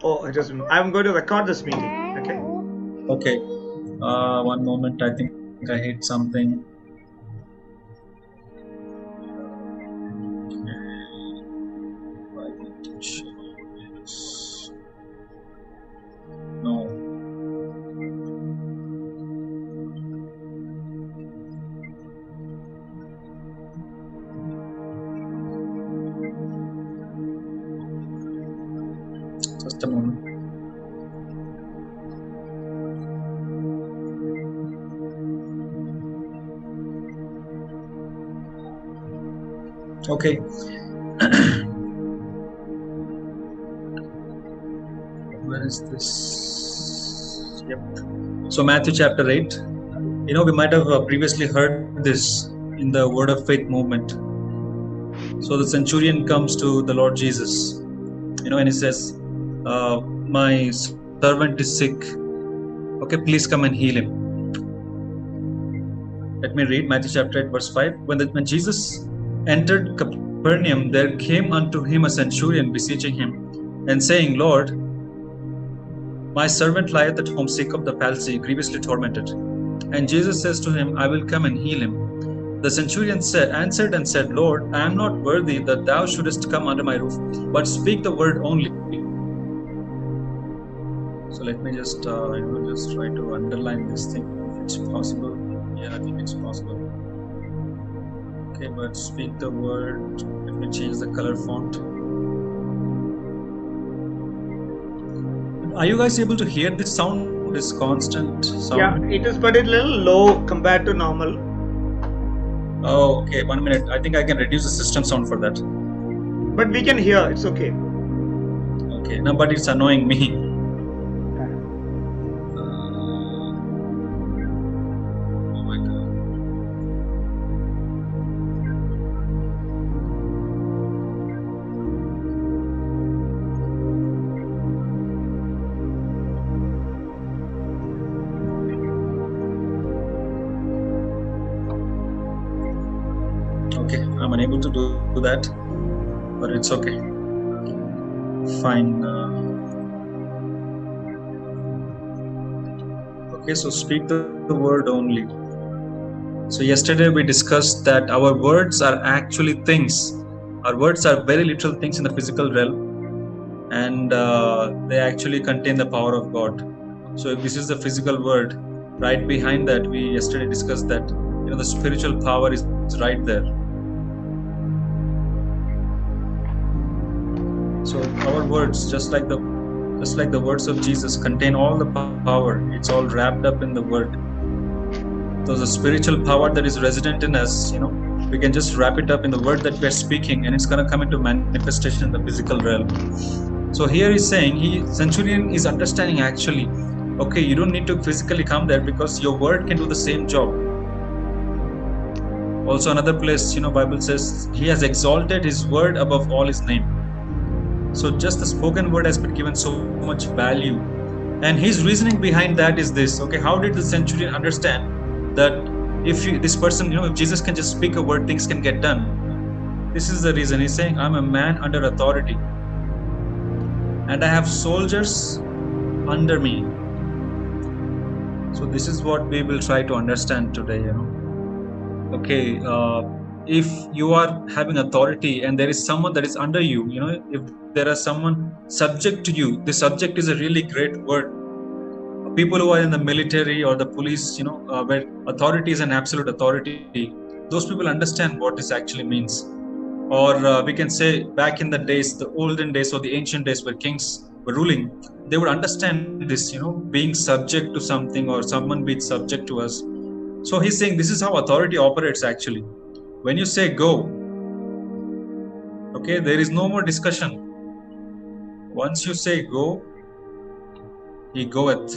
Oh, it is. I'm going to record this meeting. Okay. Okay. One moment. I think I hit something. No. Just a moment. Okay. Where is this? Yep. So Matthew chapter 8. We might have previously heard this in the Word of Faith movement. So the centurion comes to the Lord Jesus, and he says, my servant is sick. Okay, please come and heal him. Let me read Matthew chapter 8 verse 5. When Jesus entered Capernaum, there came unto him a centurion beseeching him, and saying, Lord, my servant lieth at home sick of the palsy, grievously tormented. And Jesus says to him, I will come and heal him. The centurion answered and said, Lord, I am not worthy that thou shouldest come under my roof, but speak the word only. So let me just try to underline this thing if it's possible. Yeah, I think it's possible. Okay, but speak the word. Let me change the color font. Are you guys able to hear this sound? This constant sound? Yeah, it is, but it's a little low compared to normal. Oh, okay. 1 minute. I think I can reduce the system sound for that. But we can hear. It's okay. Okay. No, but it's annoying me. Oh my God. Okay, I'm unable to do that, but it's okay. Fine. Okay, so speak the word only. So yesterday we discussed that our words are actually things. Our words are very literal things in the physical realm, and they actually contain the power of God. So if this is the physical word, right behind that, we yesterday discussed that the spiritual power is right there. So our words, just like the words of Jesus, contain all the power. It's all wrapped up in the word. So the spiritual power that is resident in us, we can just wrap it up in the word that we're speaking, and it's going to come into manifestation in the physical realm. So here he's saying, centurion is understanding actually, okay, you don't need to physically come there because your word can do the same job. Also another place, Bible says he has exalted his word above all his name. So just the spoken word has been given so much value. And his reasoning behind that is this. Okay, how did the centurion understand that if this person, if Jesus can just speak a word, things can get done? This is the reason. He's saying, I'm a man under authority. And I have soldiers under me. So this is what we will try to understand today, Okay, if you are having authority and there is someone that is under you, if there is someone subject to you, the subject is a really great word. People who are in the military or the police, where authority is an absolute authority, those people understand what this actually means. Or we can say back in the days, the olden days or the ancient days where kings were ruling, they would understand this, being subject to something or someone being subject to us. So he's saying this is how authority operates actually. When you say go, okay, there is no more discussion. Once you say go, he goeth.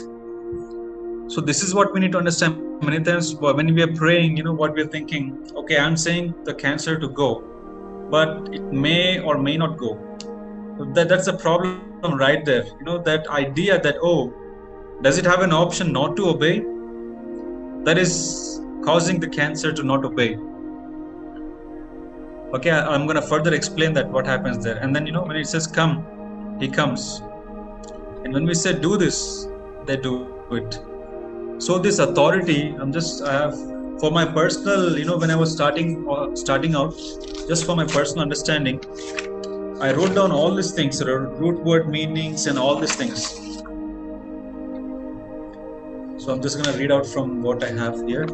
So this is what we need to understand. Many times when we are praying, what we are thinking, okay, I'm saying the cancer to go, but it may or may not go. That's the problem right there. That idea that, oh, does it have an option not to obey? That is causing the cancer to not obey. Okay, I'm going to further explain that what happens there. And then, when it says come, he comes. And when we say do this, they do it. So this authority, I have, for my personal, when I was starting out, just for my personal understanding, I wrote down all these things, root word meanings and all these things. So I'm just going to read out from what I have here.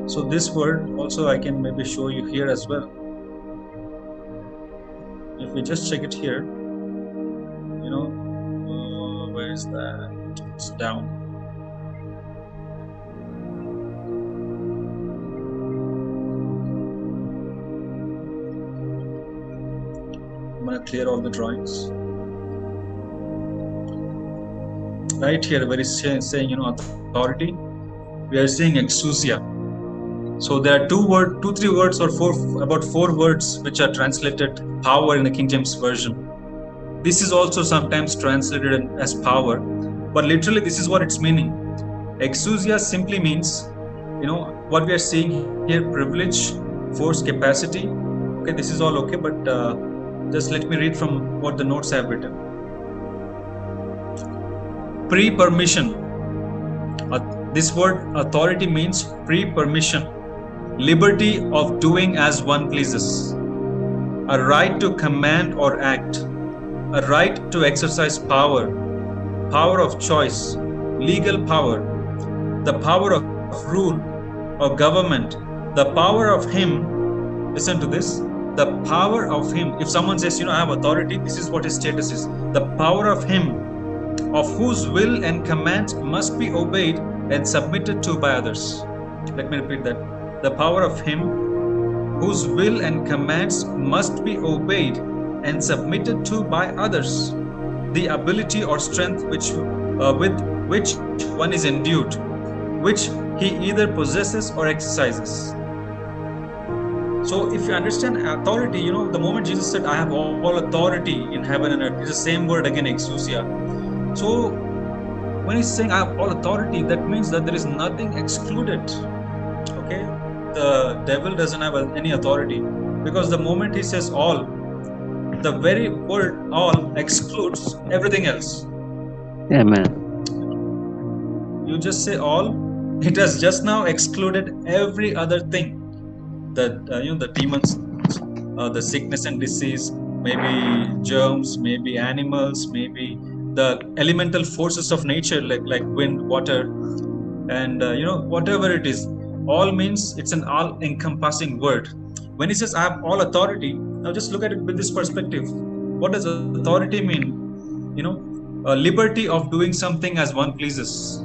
So this word also I can maybe show you here as well. If we just check it here, where is that? It's down. I'm going to clear all the drawings. Right here, where it's saying, authority, we are saying exousia. So there are three words or about four words which are translated power in the King James Version. This is also sometimes translated as power, but literally this is what it's meaning. Exousia simply means, what we are seeing here, privilege, force, capacity. Okay, this is all okay, but just let me read from what the notes I have written. Pre-permission. This word authority means pre-permission. Liberty of doing as one pleases. A right to command or act. A right to exercise power. Power of choice. Legal power. The power of rule or government. The power of him. Listen to this. The power of him. If someone says, I have authority, this is what his status is. The power of him, of whose will and commands must be obeyed and submitted to by others. Let me repeat that. The power of him, whose will and commands must be obeyed and submitted to by others. The ability or strength with which one is endued, which he either possesses or exercises. So if you understand authority, the moment Jesus said, I have all authority in heaven and earth, it's the same word again, exousia. So when he's saying I have all authority, that means that there is nothing excluded. Okay, the devil doesn't have any authority, because the moment he says all, the very word all excludes everything else. Amen. You just say all, it has just now excluded every other thing. The demons, the sickness and disease, maybe germs, maybe animals, maybe the elemental forces of nature like wind, water, and whatever it is. All means it's an all-encompassing word. When he says I have all authority, now just look at it with this perspective. What does authority mean? A liberty of doing something as one pleases,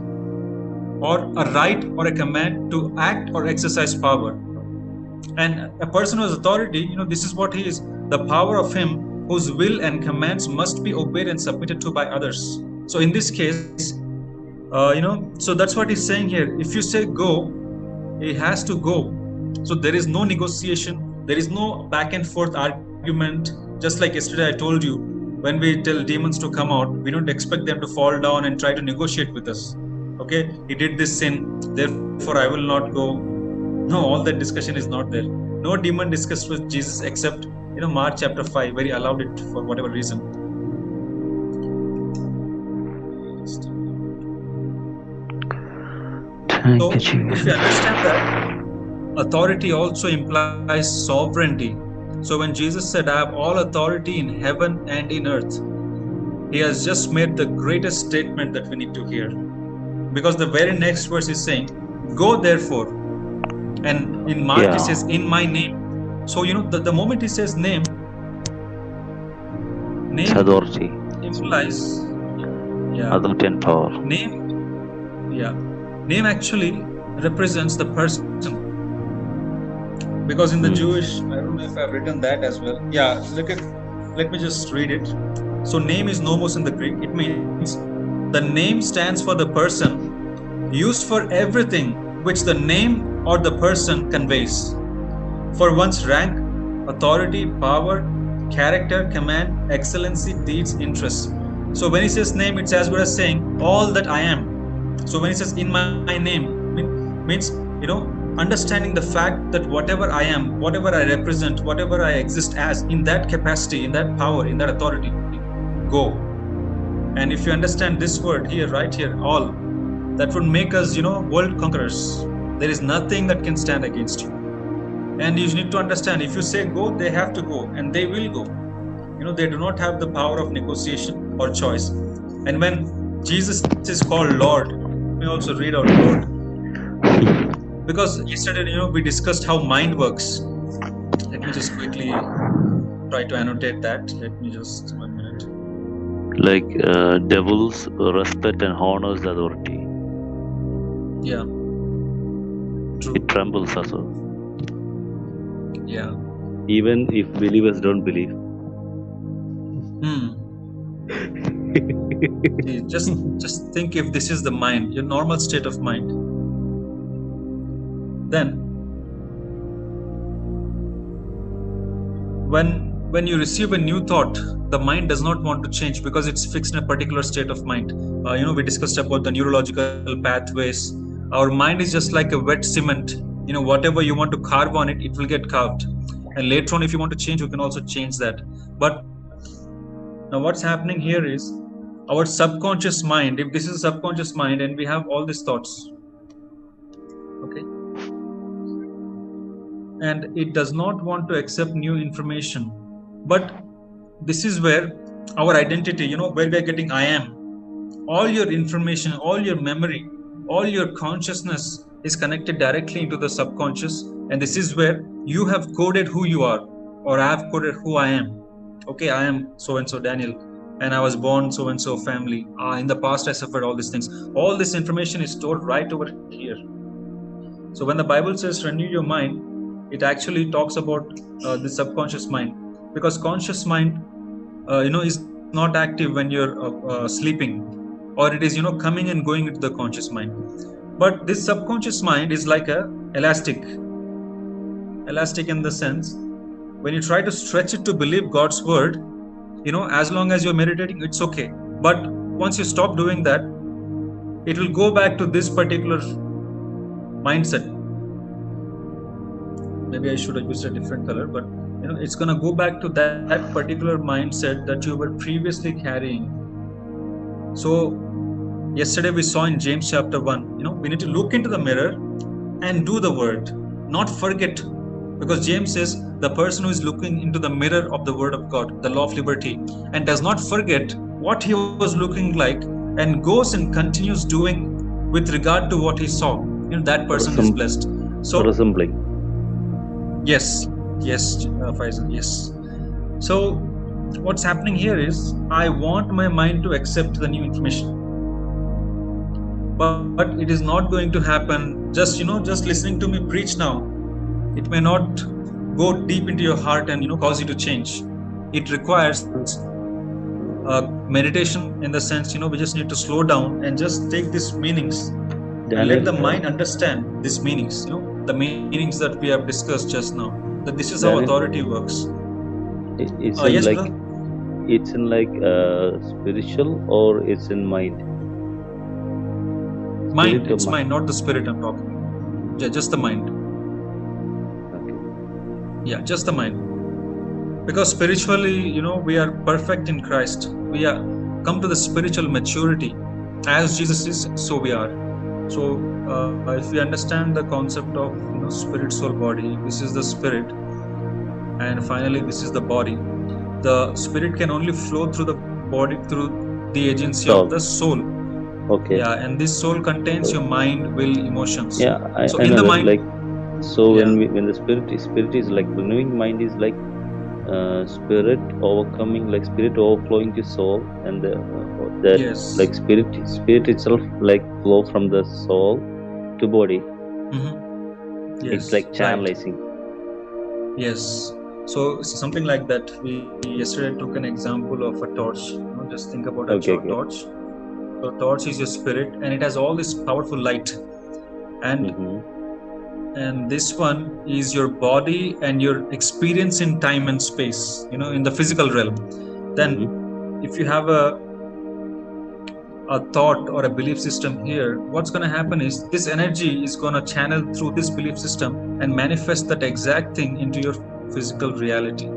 or a right or a command to act or exercise power. And a person who has authority, this is what he is: the power of him whose will and commands must be obeyed and submitted to by others. So in this case, so that's what he's saying here. If you say go, it has to go. So there is no negotiation. There is no back and forth argument. Just like yesterday I told you, when we tell demons to come out, we don't expect them to fall down and try to negotiate with us. Okay, he did this sin, therefore I will not go. No, all that discussion is not there. No demon discussed with Jesus except Mark chapter 5, where he allowed it for whatever reason. So if you understand that, authority also implies sovereignty. So when Jesus said, I have all authority in heaven and in earth, he has just made the greatest statement that we need to hear. Because the very next verse is saying, go therefore. And in Mark he says, in my name. So the moment he says name authority implies authority and power. Name actually represents the person. Because in the Jewish, I don't know if I've written that as well. Yeah, let me just read it. So name is nomos in the Greek. It means the name stands for the person, used for everything which the name or the person conveys. For one's rank, authority, power, character, command, excellency, deeds, interests. So when he says name, it's as good as saying all that I am. So when he says in my name, means understanding the fact that whatever I am, whatever I represent, whatever I exist as, in that capacity, in that power, in that authority, go. And if you understand this word here, right here, all, that would make us, world conquerors. There is nothing that can stand against you. And you need to understand, if you say go, they have to go, and they will go. They do not have the power of negotiation or choice. And when Jesus is called Lord, we also read out Lord. Because yesterday, we discussed how mind works. Let me just quickly try to annotate that. Let me just 1 minute. Like devils respect and honors authority. Yeah. True. It trembles also. Yeah. Even if believers don't believe. See, just think, if this is the mind, your normal state of mind, then when you receive a new thought, the mind does not want to change because it's fixed in a particular state of mind. We discussed about the neurological pathways. Our mind is just like a wet cement. Whatever you want to carve on it, it will get carved. And later on, if you want to change, you can also change that. But now what's happening here is our subconscious mind, if this is a subconscious mind and we have all these thoughts, okay, and it does not want to accept new information. But this is where our identity, where we are getting I am. All your information, all your memory, all your consciousness is connected directly into the subconscious. And this is where you have coded who you are, or I have coded who I am. Okay, I am so-and-so Daniel, and I was born so-and-so family. In the past, I suffered all these things. All this information is stored right over here. So when the Bible says renew your mind, it actually talks about the subconscious mind, because conscious mind, is not active when you're sleeping, or it is, coming and going into the conscious mind. But this subconscious mind is like a elastic in the sense, when you try to stretch it to believe God's word, as long as you're meditating, it's okay. But once you stop doing that, it will go back to this particular mindset. Maybe I should have used a different color, but it's going to go back to that particular mindset that you were previously carrying. So yesterday we saw in James chapter 1, we need to look into the mirror and do the word, not forget. Because James says the person who is looking into the mirror of the word of God, the law of liberty, and does not forget what he was looking like, and goes and continues doing with regard to what he saw, that person is blessed. So resembling. Yes, Faisal, yes. So what's happening here is, I want my mind to accept the new information, but it is not going to happen just listening to me preach now. It may not go deep into your heart and cause you to change. It requires meditation, in the sense we just need to slow down and just take these meanings and let the mind understand these meanings. The meanings that we have discussed just now. That this is how authority works. It's yes, like it's in like spiritual, or it's in mind. Mind. It's mind, not the spirit I'm talking. Yeah, just the mind. Yeah, just the mind. Because spiritually, we are perfect in Christ. We are come to the spiritual maturity. As Jesus is, so we are. So if we understand the concept of spirit, soul, body, this is the spirit, and finally this is the body. The spirit can only flow through the body through the agency of the soul. Okay. Yeah, and this soul contains your mind, will, emotions. Yeah, so I in know the that, mind, like, so when the spirit is like renewing mind, is like spirit overcoming, like spirit overflowing to soul, and that like spirit itself like flow from the soul to body. Yes, it's like channelizing. Right. Yes. So something like that. We yesterday took an example of a torch. Just think about a torch. So torch is your spirit, and it has all this powerful light, and and this one is your body and your experience in time and space. In the physical realm. Then, if you have a thought or a belief system here, what's going to happen is this energy is going to channel through this belief system and manifest that exact thing into your physical reality.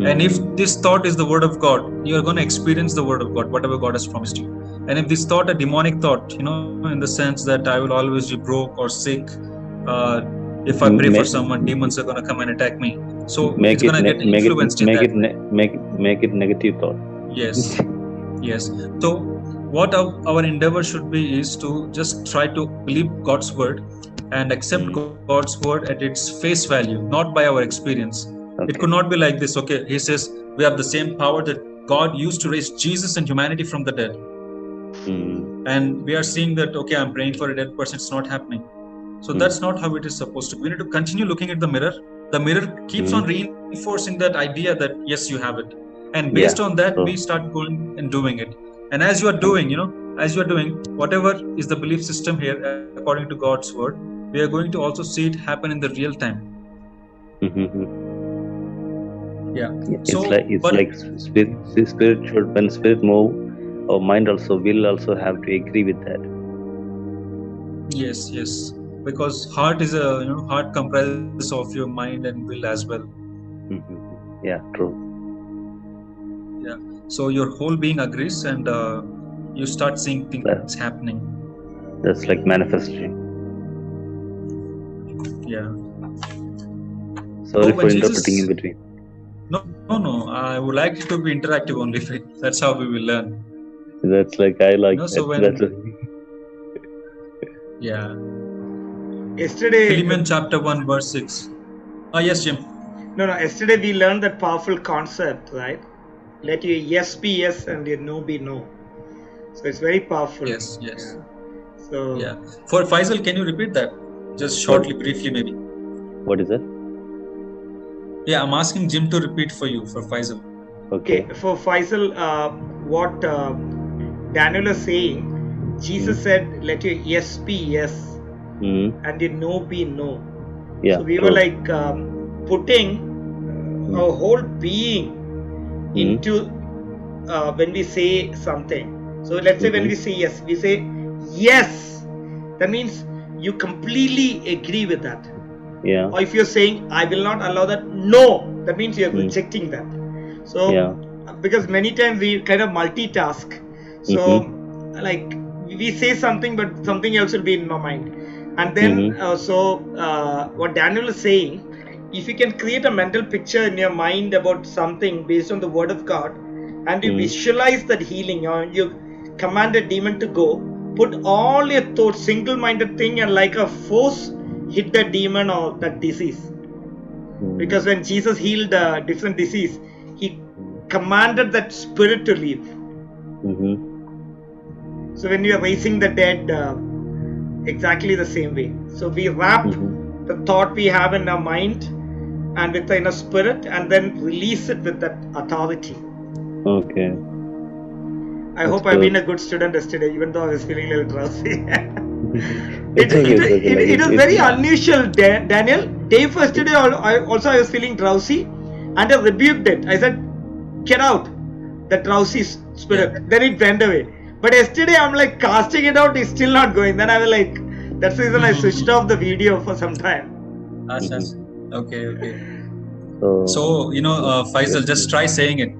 And if this thought is the word of God, you are going to experience the word of God, whatever God has promised you. And if this thought a demonic thought, in the sense that I will always be broke or sick, if I pray for someone, demons are going to come and attack me. So it's going to get influenced in that way. Make it negative thought. Yes. Yes. So what our endeavor should be is to just try to believe God's word and accept God's word at its face value, not by our experience. Okay. It could not be like this. Okay, he says we have the same power that God used to raise Jesus and humanity from the dead. And we are seeing that, okay, I'm praying for a dead person, it's not happening. So that's not how it is supposed to be. We need to continue looking at the mirror. The mirror keeps on reinforcing that idea that yes, you have it. And based on that, we start going and doing it. And as you are doing, whatever is the belief system here, according to God's word, we are going to also see it happen in the real time. Yeah. It's like spirit should, when spirit move, our mind will also have to agree with that. Yes. Because heart is heart comprises of your mind and will as well. Yeah, true. Yeah. So your whole being agrees, and you start seeing things happening. That's like manifesting. Yeah. Sorry for interpreting in between. No. I would like it to be interactive only. That's how we will learn. That's like I like. Yeah. Yesterday. Philemon chapter 1 verse 6. Yes, Jim. No. Yesterday we learned that powerful concept, right? Let your yes be yes and your no be no. So it's very powerful. Yes. Yeah. So. Yeah. For Faisal, can you repeat that? Just shortly, briefly, maybe. What is that? Yeah, I'm asking Jim to repeat for you, for Faisal. Okay. For Faisal, what Daniel is saying, Jesus said, let your yes be yes and your no be no. Yeah, so we were like putting our whole being into when we say something. So let's say when we say yes, we say yes. That means you completely agree with that. Yeah. Or if you're saying I will not allow that, no, that means you're rejecting that. So because many times we kind of multitask. So like we say something but something else will be in my mind. And then what Daniel is saying, if you can create a mental picture in your mind about something based on the word of God, and you visualize that healing, or you command a demon to go, put all your thoughts, single-minded thing, and like a force hit the demon or that disease. Because when Jesus healed a different disease, he commanded that spirit to leave. So when you are raising the dead, exactly the same way. So we wrap the thought we have in our mind and with the inner spirit, and then release it with that authority. Okay. I hope I've been a good student yesterday, even though I was feeling a little drowsy. It is very unusual, Daniel. Day first today, I was feeling drowsy, and I rebuked it. I said, "Get out, the drowsy spirit." Yeah. Then it went away. But yesterday, I'm like casting it out. It's still not going. Then I was like, that's the reason I switched off the video for some time. Okay. So Faisal, just try saying it.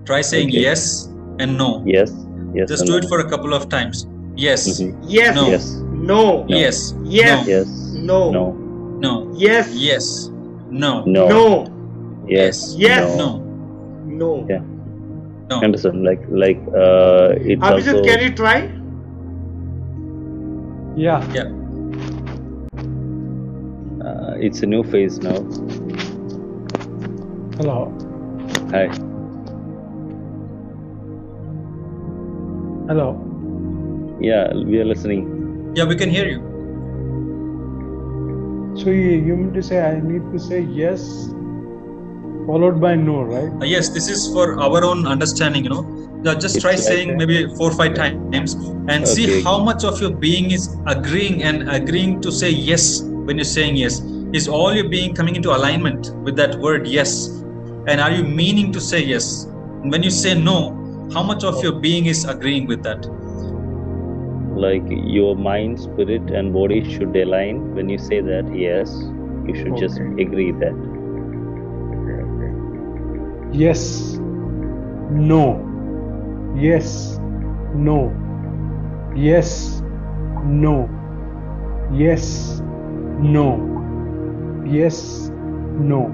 Try saying yes and no. Yes. Just do it for a couple of times. Yes. Yes. No. Yes. No. Yes. Yes. Yes. No. No. Yes. Yes. No. No. Yes. Yes. No. No. Yeah. No. Understand? Like it's Abhijit, also. can you try? Yeah. It's a new phase now. Hello. Hi. Hello. Yeah, we are listening. Yeah, we can hear you. So you mean to say I need to say yes followed by no, right? Yes, this is for our own understanding, Just try saying maybe 4 or 5 times and see how much of your being is agreeing to say yes when you're saying yes. Is all your being coming into alignment with that word yes? And are you meaning to say yes? And when you say no, how much of your being is agreeing with that? Like your mind, spirit and body should align. When you say that yes, you should just agree that. yes, no, yes, no, yes, no, yes, no, yes, no.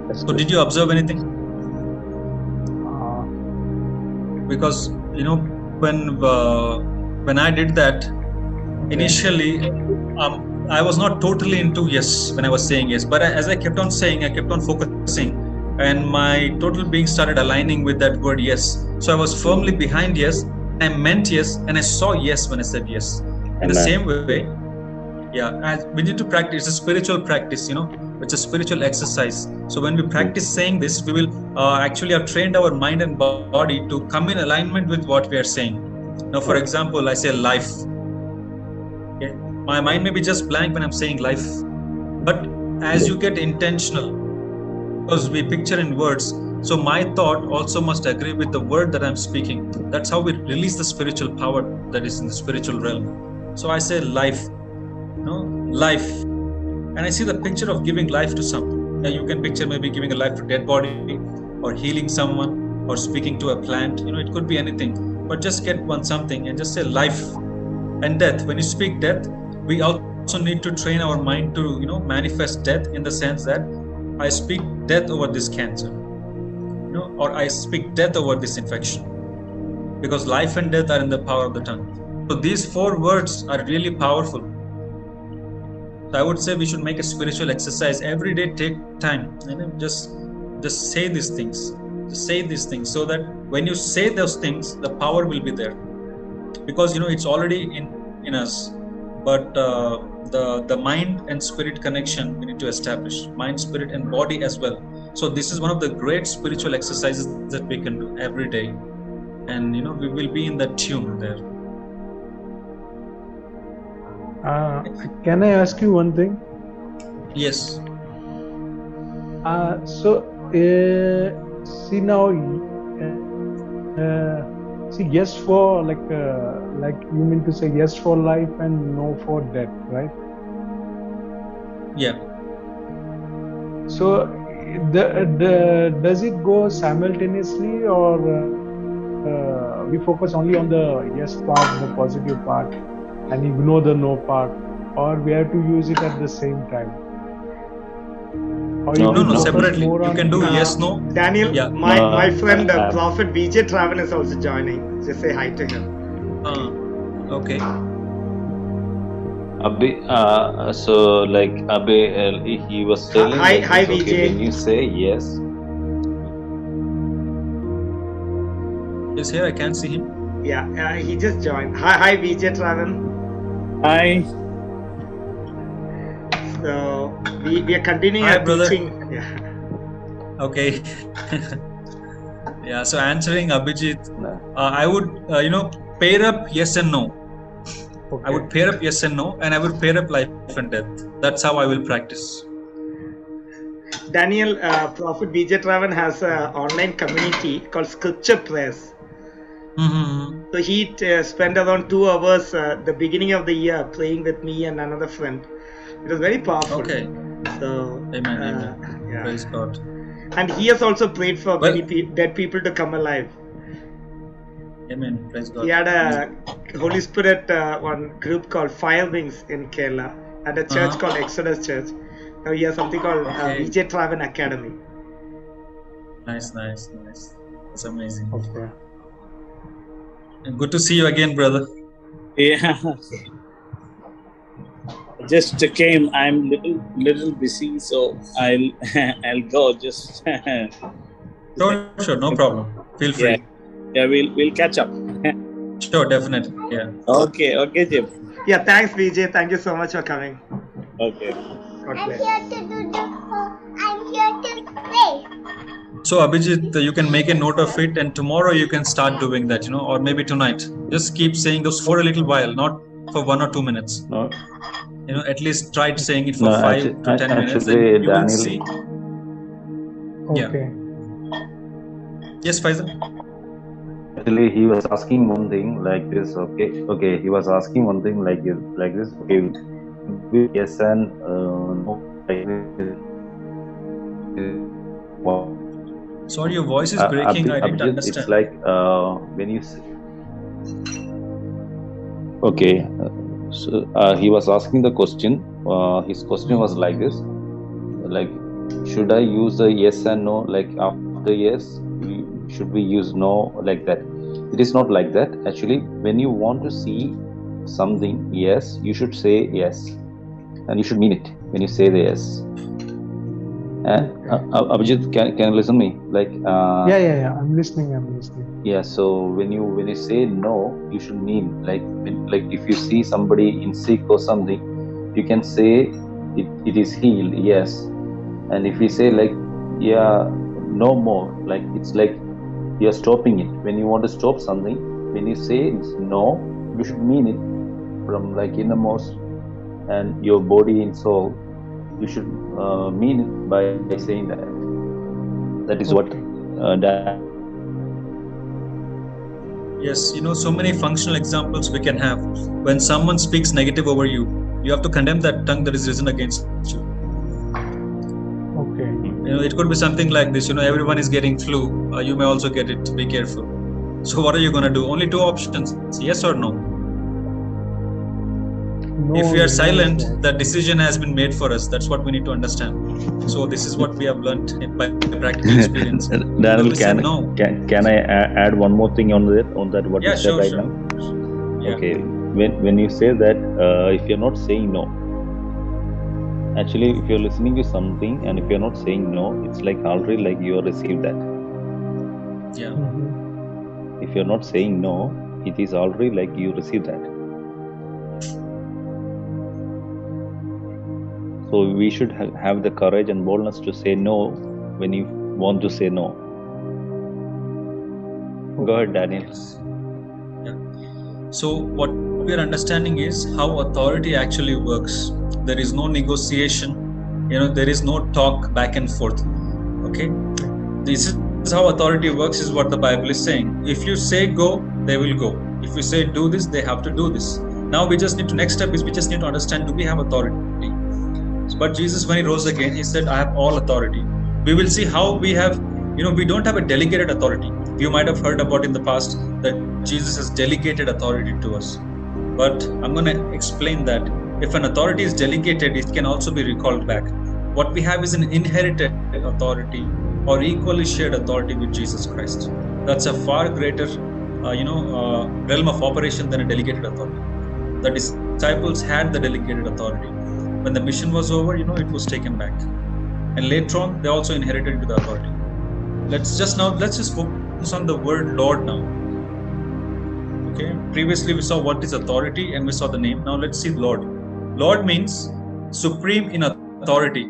That's So good. did you observe anything? Uh, Because when I did that initially, I was not totally into yes when I was saying yes, but as I kept on saying, I kept on focusing, and my total being started aligning with that word yes. So I was firmly behind yes, I meant yes, and I saw yes when I said yes. In the same way, we need to practice. It's a spiritual practice, it's a spiritual exercise. So when we practice saying this, we will actually have trained our mind and body to come in alignment with what we are saying. Now, for example, I say life. Okay? My mind may be just blank when I'm saying life, but as you get intentional, because we picture in words, so my thought also must agree with the word that I'm speaking. That's how we release the spiritual power that is in the spiritual realm. So I say life, life, and I see the picture of giving life to someone. You can picture maybe giving a life to dead body, or healing someone, or speaking to a plant. It could be anything, but just get something and just say life and death. When you speak death, we also need to train our mind to manifest death, in the sense that I speak death over this cancer, or I speak death over this infection, because life and death are in the power of the tongue. So these 4 words are really powerful. So I would say we should make a spiritual exercise every day. Take time and just say these things. Just say these things, so that when you say those things, the power will be there, because it's already in us. But the mind and spirit connection we need to establish, mind, spirit, and body as well. So this is one of the great spiritual exercises that we can do every day, and we will be in that tune there. Can I ask you one thing? Yes. See now, see yes for like you mean to say yes for life and no for death, right? Yeah. So does it go simultaneously, or we focus only on the yes part, the positive part, and ignore the no part, or we have to use it at the same time? No, separately. You can do yes, no. Daniel, yeah. my friend Prophet BJ Travan is also joining. Just say hi to him. Okay. Abhi, so like Abhi, he was telling hi this, BJ. Okay, when you say yes. He's here, I can't see him. Yeah, he just joined. Hi BJ Travan. Hi. So we are continuing our teaching. Yeah. Okay. Yeah. So answering Abhijit, I would pair up yes and no. Okay. I would pair up yes and no, and I would pair up life and death. That's how I will practice. Daniel, Prophet BJ Travan has an online community called Scripture Press. Mm-hmm. So he spent around 2 hours the beginning of the year praying with me and another friend. It was very powerful. Okay. So amen. Yeah. Praise God. And he has also prayed for many dead people to come alive. Amen. Praise God. He had a Holy Spirit one group called Fire Wings in Kerala, and a church called Exodus Church. Now he has something called BJ Travan Academy. Nice. That's amazing. Okay. And good to see you again, brother. Yeah. Just came. I'm little busy, so I'll go. Just Sure, no problem. Feel free. Yeah, we'll catch up. Sure, definitely. Yeah. Okay, Jim. Yeah, thanks, BJ. Thank you so much for coming. Okay. God bless. I'm here to play. So Abhijit, you can make a note of it, and tomorrow you can start doing that, or maybe tonight. Just keep saying those for a little while, not for 1 or 2 minutes. No. At least try saying it for 5 to 10 minutes, and you will see. Okay. Yeah. Yes, Faisal. Actually, he was asking one thing like this. Okay. He was asking one thing like this. Okay. Yes and no. Like this. Sorry, your voice is breaking. I didn't understand. It's like when you okay, so he was asking the question. His question was like this: like, should I use the yes and no? Like after yes, should we use no? Like that? It is not like that. Actually, when you want to see something, yes, you should say yes, and you should mean it when you say the yes. And Abhijit, can you listen to me? Like yeah. I'm listening. Yeah. So when you say no, you should mean like if you see somebody in sick or something, you can say it is healed. Yes. And if you say like no more, like it's like you're stopping it. When you want to stop something, when you say it's no, you should mean it from like innermost and your body and soul. You should mean it by saying that. That is what Yes, so many functional examples we can have. When someone speaks negative over you, you have to condemn that tongue that is risen against you. Okay. It could be something like this. Everyone is getting flu. You may also get it. Be careful. So what are you going to do? Only two options: yes or no. If we are silent, the decision has been made for us. That's what we need to understand. So this is what we have learned by practical experience. Daniel, can I add one more thing on that what you said right now? Yeah. Okay. When you say that, if you're not saying no, actually, if you're listening to something and if you're not saying no, it's like already like you received that. Yeah. If you're not saying no, it is already like you received that. So we should have the courage and boldness to say no when you want to say no. Go ahead, Daniel. Yeah. So what we are understanding is how authority actually works. There is no negotiation. There is no talk back and forth. Okay. This is how authority works, is what the Bible is saying. If you say go, they will go. If you say do this, they have to do this. Now next step is we just need to understand, do we have authority? But Jesus, when he rose again, he said, I have all authority. We will see how we have, we don't have a delegated authority. You might have heard about in the past that Jesus has delegated authority to us. But I'm going to explain that if an authority is delegated, it can also be recalled back. What we have is an inherited authority or equally shared authority with Jesus Christ. That's a far greater, realm of operation than a delegated authority. The disciples had the delegated authority. When the mission was over, it was taken back. And later on, they also inherited the authority. Let's just focus on the word Lord now. Okay. Previously, we saw what is authority and we saw the name. Now let's see Lord. Lord means supreme in authority.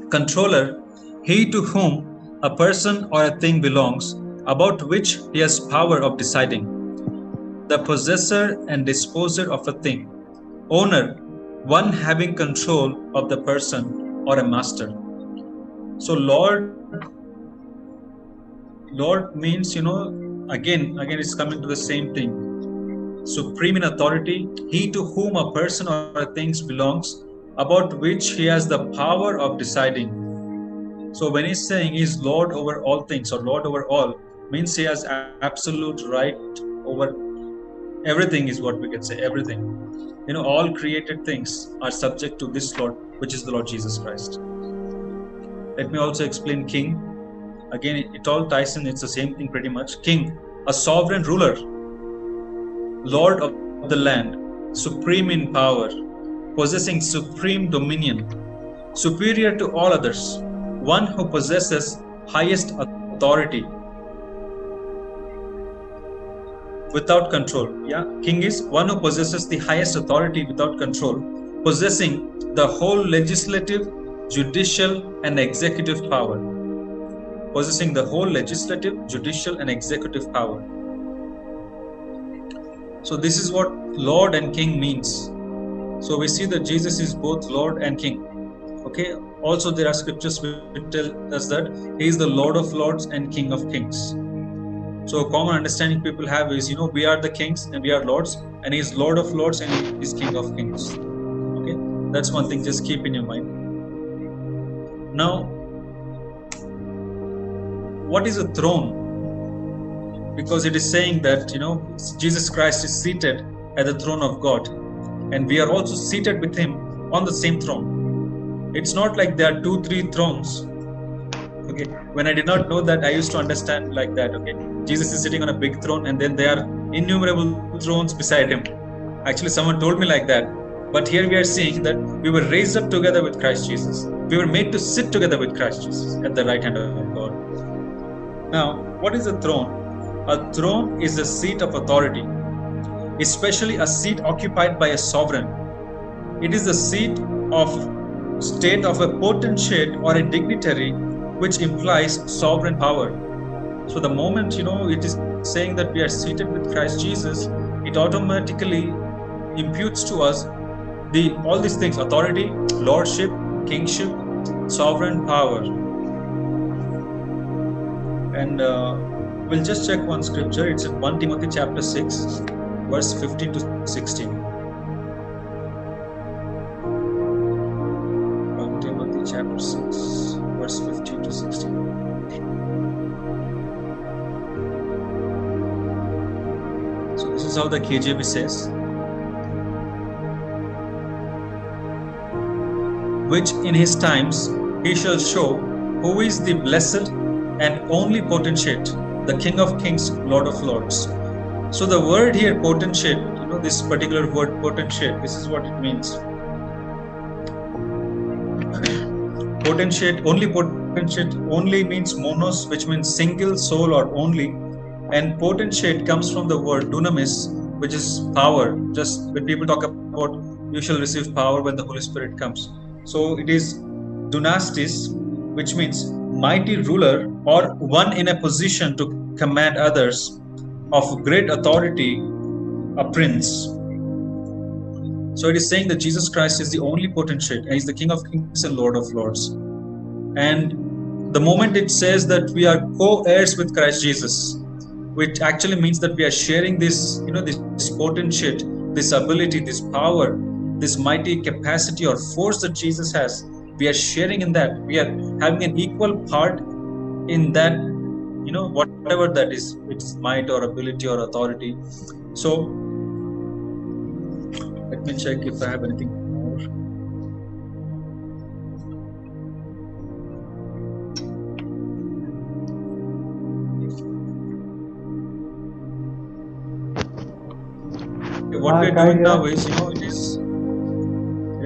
Controller, he to whom a person or a thing belongs, about which he has power of deciding. The possessor and disposer of a thing. Owner, one having control of the person or a master. So Lord means, again it's coming to the same thing. Supreme in authority, he to whom a person or a thing belongs, about which he has the power of deciding. So when he's saying he's Lord over all things or Lord over all, means he has absolute right over everything, is what we can say, everything. All created things are subject to this Lord, which is the Lord Jesus Christ. Let me also explain King. Again, it all ties in, it's the same thing pretty much. King, a sovereign ruler, Lord of the land, supreme in power, possessing supreme dominion, superior to all others, one who possesses highest authority, without control. King is one who possesses the highest authority without control, possessing the whole legislative, judicial, and executive power. Possessing the whole legislative, judicial, and executive power. So this is what Lord and King means. So we see that Jesus is both Lord and King. Okay. Also, there are scriptures which tell us that he is the Lord of Lords and King of Kings. So a common understanding people have is, we are the kings and we are lords, and he is Lord of Lords and he is King of Kings. Okay, that's one thing, just keep in your mind. Now, what is a throne? Because it is saying that, Jesus Christ is seated at the throne of God, and we are also seated with him on the same throne. It's not like there are 2-3 thrones. Okay, when I did not know that, I used to understand like that. Okay, Jesus is sitting on a big throne, and then there are innumerable thrones beside him. Actually, someone told me like that. But here we are seeing that we were raised up together with Christ Jesus. We were made to sit together with Christ Jesus at the right hand of God. Now, what is a throne? A throne is a seat of authority, especially a seat occupied by a sovereign. It is the seat of state of a potentate or a dignitary, which implies sovereign power. So the moment, it is saying that we are seated with Christ Jesus, it automatically imputes to us all these things: authority, lordship, kingship, sovereign power. And we'll just check one scripture. It's in 1 Timothy chapter 6, verse 15 to 16. 1 Timothy chapter 6, verse 15 to 16. So this is how the KJV says. Which in his times he shall show who is the blessed and only potentate, the King of kings, Lord of lords. So the word here, potentate, this particular word potentate, this is what it means. Potentate only means monos, which means single, soul, or only. And potentate comes from the word dunamis, which is power. Just when people talk about you shall receive power when the Holy Spirit comes. So it is dunastis, which means mighty ruler or one in a position to command others, of great authority, a prince. So it is saying that Jesus Christ is the only potentate, and he's the King of kings and Lord of lords. And the moment it says that we are co-heirs with Christ Jesus, which actually means that we are sharing this, this potentate, this ability, this power, this mighty capacity or force that Jesus has. We are sharing in that. We are having an equal part in that, whatever that is. It's might or ability or authority. So let me check if I have anything more. What we're doing now is, it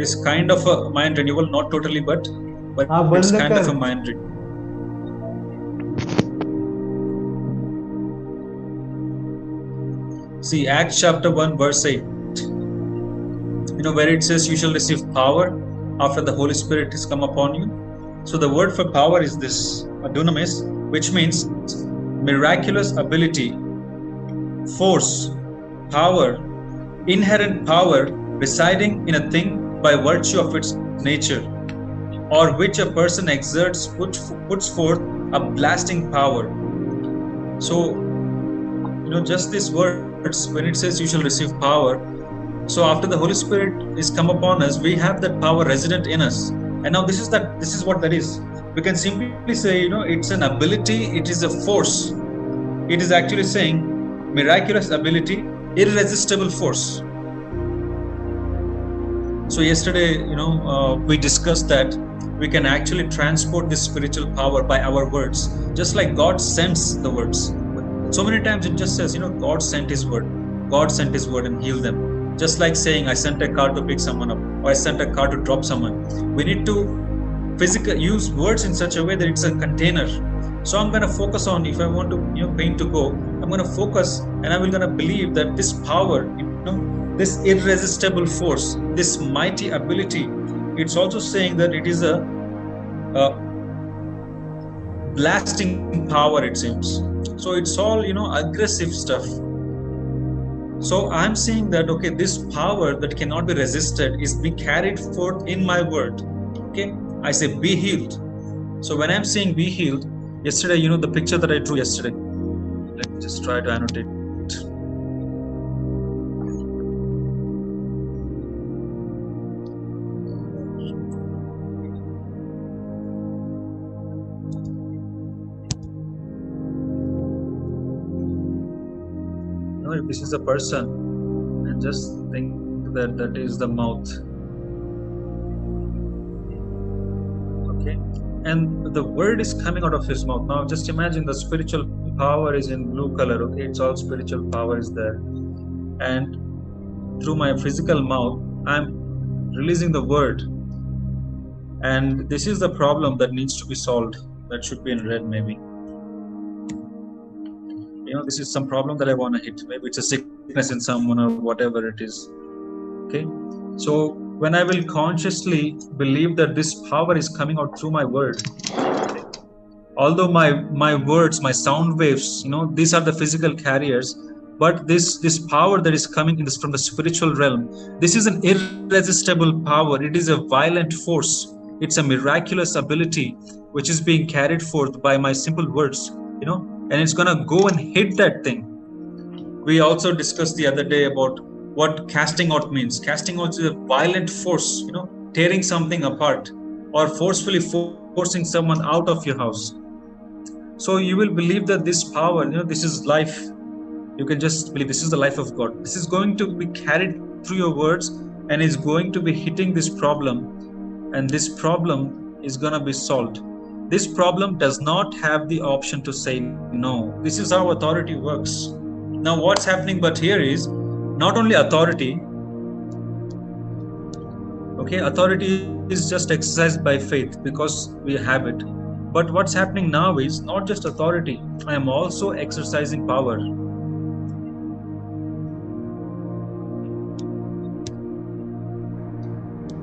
is kind of a mind renewal, not totally, but it's kind of a mind renewal. See, Acts chapter 1, verse 8, where it says you shall receive power after the Holy Spirit has come upon you. So the word for power is this, dunamis, which means miraculous ability, force, power, inherent power residing in a thing by virtue of its nature, or which a person exerts, puts forth a blasting power. So, just these words, when it says you shall receive power, so after the Holy Spirit is come upon us, we have that power resident in us. And now this is what that is. We can simply say, it's an ability, it is a force. It is actually saying miraculous ability, irresistible force. So yesterday, we discussed that we can actually transport this spiritual power by our words, just like God sends the words. So many times it just says, God sent his word. God sent his word and healed them. Just like saying, I sent a car to pick someone up, or I sent a car to drop someone. We need to physically use words in such a way that it's a container. So I'm going to focus on, if I want to, pain to go, I'm going to focus and I'm going to believe that this power, this irresistible force, this mighty ability, it's also saying that it is a blasting power, it seems. So it's all, aggressive stuff. So I'm saying that, okay, this power that cannot be resisted is being carried forth in my word. Okay, I say be healed. So when I'm saying be healed, yesterday, the picture that I drew yesterday, let me just try to annotate. if this is a person, and just think that is the mouth. Okay, and the word is coming out of his mouth. Now just imagine the spiritual power is in blue color. Okay, it's all spiritual power is there, and through my physical mouth I'm releasing the word, and this is the problem that needs to be solved. That should be in red, maybe. This is some problem that I want to hit. Maybe it's a sickness in someone or whatever it is. Okay, so when I will consciously believe that this power is coming out through my word, okay, although my words, my sound waves, these are the physical carriers, but this power that is coming from the spiritual realm, this is an irresistible power. It is a violent force. It's a miraculous ability which is being carried forth by my simple words, and it's gonna go and hit that thing. We also discussed the other day about what casting out means. Casting out is a violent force, tearing something apart or forcefully forcing someone out of your house. So you will believe that this power, this is life. You can just believe this is the life of God. This is going to be carried through your words and is going to be hitting this problem, and this problem is going to be solved. This problem does not have the option to say no. This is how authority works. Now what's happening but here is not only authority. Okay, authority is just exercised by faith because we have it. But what's happening now is not just authority. I am also exercising power.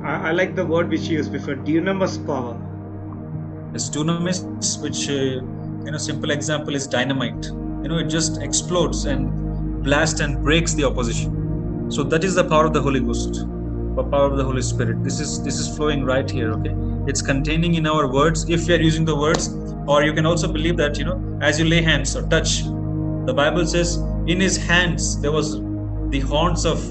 I like the word which you used before, dunamis power. It's dunamis, which simple example is dynamite. It just explodes and blasts and breaks the opposition. So that is the power of the Holy Ghost, the power of the Holy Spirit. This is flowing right here. Okay, it's containing in our words if we are using the words, or you can also believe that as you lay hands or touch. The Bible says in his hands there was the horns of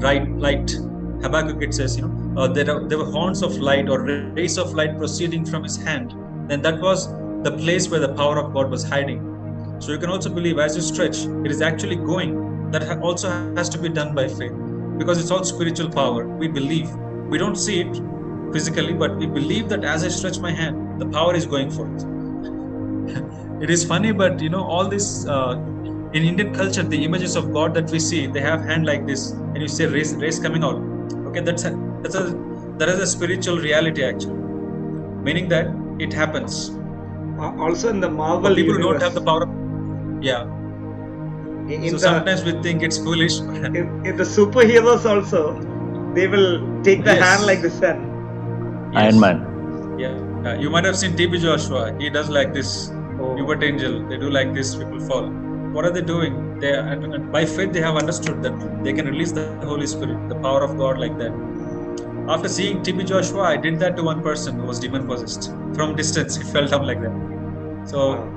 light. Habakkuk, it says, there were horns of light or rays of light proceeding from his hand. Then that was the place where the power of God was hiding. So you can also believe as you stretch, it is actually going. That also has to be done by faith, because it's all spiritual power. We believe. We don't see it physically, but we believe that as I stretch my hand, the power is going forth. It is funny, but all this in Indian culture, the images of God that we see, they have hand like this, and you see rays coming out. Okay, that is a spiritual reality actually, meaning that it happens. Also in the Marvel but people universe, don't have the power. So sometimes we think it's foolish. In the superheroes also, they will take the hand like the sun. Yes. Iron Man. Yeah, you might have seen T.B. Joshua. He does like this. Hubert Angel, they do like this. People fall. What are they doing? By faith, they have understood that they can release the Holy Spirit, the power of God like that. After seeing T.B. Joshua, I did that to one person who was demon possessed. From distance, he fell down like that. So,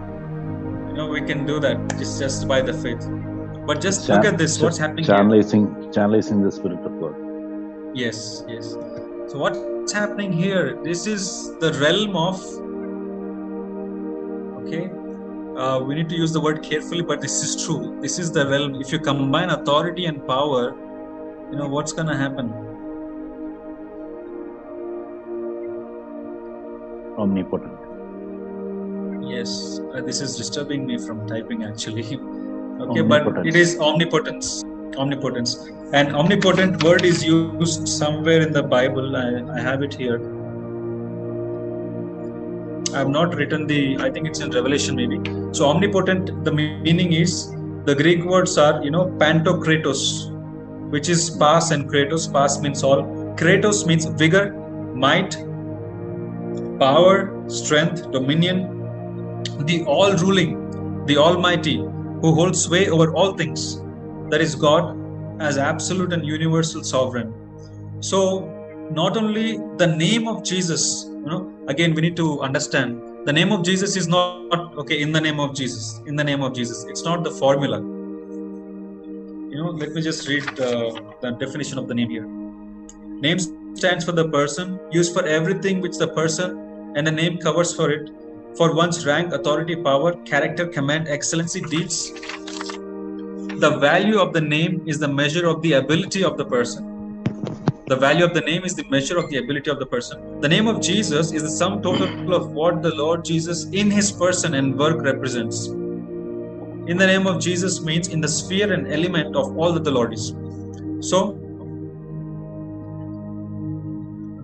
we can do that just by the faith. But just look at this, what's happening channelizing the Spirit of God. Yes. So what's happening here? This is the realm of, okay, we need to use the word carefully, but this is true. This is the realm. If you combine authority and power, what's going to happen? Omnipotent. Yes, this is disturbing me from typing actually. Okay, but it is omnipotence. And omnipotent word is used somewhere in the Bible. I have it here. I have not written I think it's in Revelation maybe. So omnipotent, the meaning is, the Greek words are, pantokratos, which is pas and kratos. Pas means all. Kratos means vigor, might, power, strength, dominion, the all-ruling, the almighty, who holds sway over all things. That is God as absolute and universal sovereign. So not only the name of Jesus, again we need to understand, the name of Jesus is not, okay, in the name of Jesus. It's not the formula. Let me just read the definition of the name here. Name stands for the person, used for everything which the person and the name covers for it, for one's rank, authority, power, character, command, excellency, deeds. the value of the name is the measure of the ability of the person. The value of the name is the measure of the ability of the person. The name of Jesus is the sum total of what the Lord Jesus in his person and work represents. In the name of Jesus means in the sphere and element of all that the Lord is. So,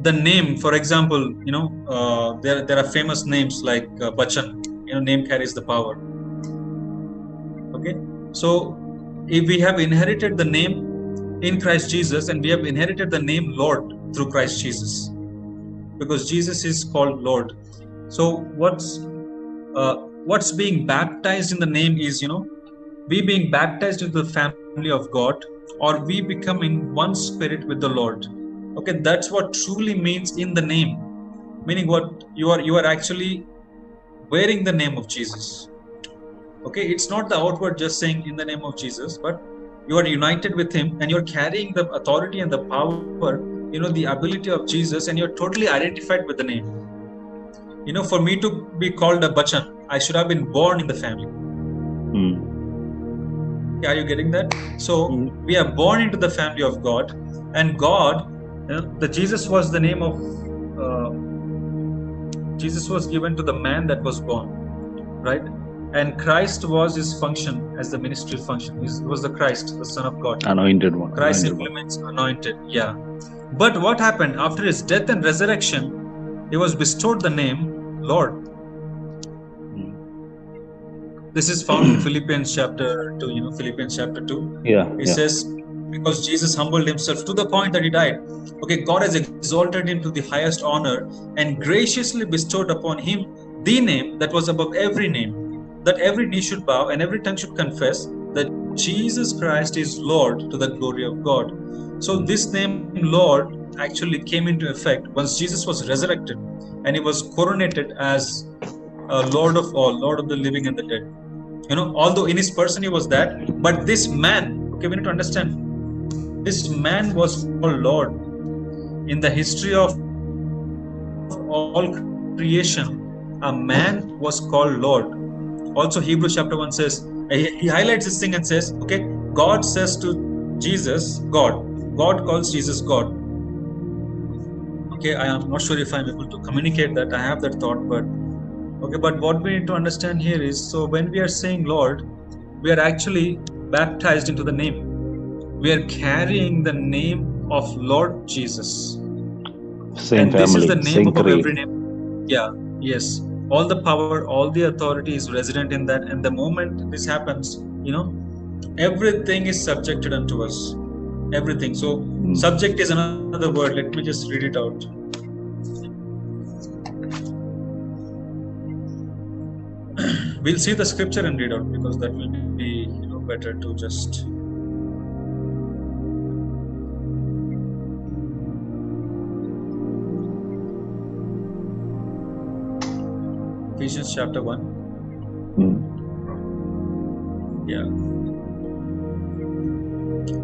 the name, for example, there are famous names like Bachan. Name carries the power. Okay, so if we have inherited the name in Christ Jesus, and we have inherited the name Lord through Christ Jesus, because Jesus is called Lord. So what's being baptized in the name is, we being baptized into the family of God, or we become in one spirit with the Lord. Okay, that's what truly means in the name, meaning what you are actually wearing the name of Jesus. Okay, it's not the outward just saying in the name of Jesus, but you are united with him and you're carrying the authority and the power, the ability of Jesus, and you're totally identified with the name. For me to be called a Bachan, I should have been born in the family. Are you getting that? So we are born into the family of God, and God, the Jesus was the name of Jesus was given to the man that was born, right? And Christ was his function as the ministry function. He was the Christ, the Son of God. Anointed one. Christ implements anointed, yeah. But what happened after his death and resurrection? He was bestowed the name Lord. This is found in Philippians chapter 2, Philippians chapter 2. It says, because Jesus humbled himself to the point that he died. Okay, God has exalted him to the highest honor and graciously bestowed upon him the name that was above every name, that every knee should bow and every tongue should confess that Jesus Christ is Lord, to the glory of God. So this name Lord actually came into effect once Jesus was resurrected, and he was coronated as Lord of all, Lord of the living and the dead. Although in his person he was that, but this man, okay, we need to understand, this man was called Lord. In the history of all creation, a man was called Lord. Also, Hebrews chapter 1 says, he highlights this thing and says, okay, God says to Jesus, God calls Jesus God. Okay, I am not sure if I'm able to communicate that. I have that thought, but what we need to understand here is, so when we are saying Lord, we are actually baptized into the name. We are carrying the name of Lord Jesus. Same and family, this is the name same above creed. every name. Yeah, yes. All the power, all the authority is resident in that. And the moment this happens, everything is subjected unto us. Everything. So, subject is another word. Let me just read it out. We'll see the scripture and read out, because that will be better to just. Ephesians chapter 1. Yeah.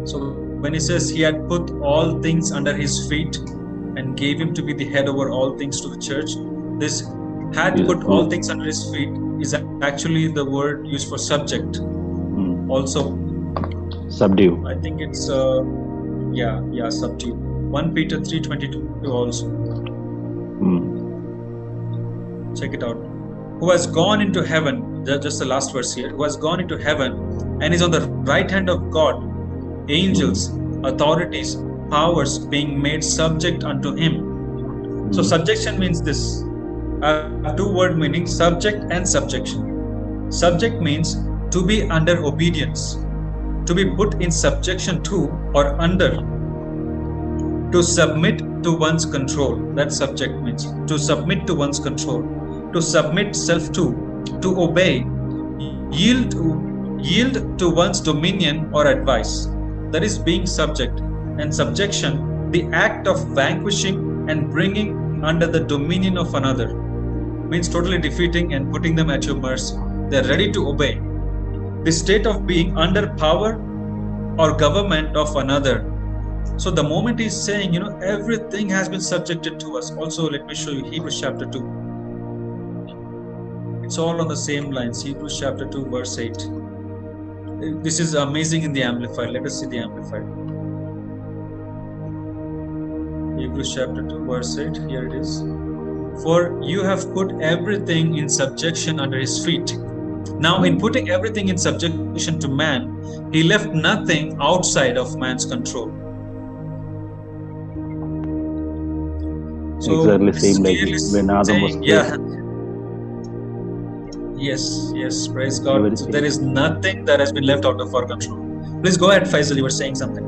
So when he says he had put all things under his feet and gave him to be the head over all things to the church, this had put all things under his feet is actually the word used for subject. Also, subdue. I think it's subdue. 1 Peter 3:22 also. Check it out. Who has gone into heaven, just the last verse here, who has gone into heaven and is on the right hand of God, angels, authorities, powers being made subject unto him. So subjection means this. Two-word meaning, subject and subjection. Subject means to be under obedience, to be put in subjection to or under, to submit to one's control. That subject means to submit to one's control, to submit self to obey, yield to one's dominion or advice. That is being subject. And subjection, the act of vanquishing and bringing under the dominion of another, means totally defeating and putting them at your mercy. They are ready to obey. The state of being under power or government of another. So the moment he's saying, everything has been subjected to us. Also, let me show you Hebrews chapter 2. It's all on the same lines. Hebrews chapter 2 verse 8. This is amazing in the Amplified. Let us see the Amplified. Hebrews chapter 2 verse 8. Here it is. For you have put everything in subjection under his feet. Now, in putting everything in subjection to man, he left nothing outside of man's control. So exactly same like when Adam was created. Yes, praise God. So there is nothing that has been left out of our control. Please go ahead, Faisal, you were saying something.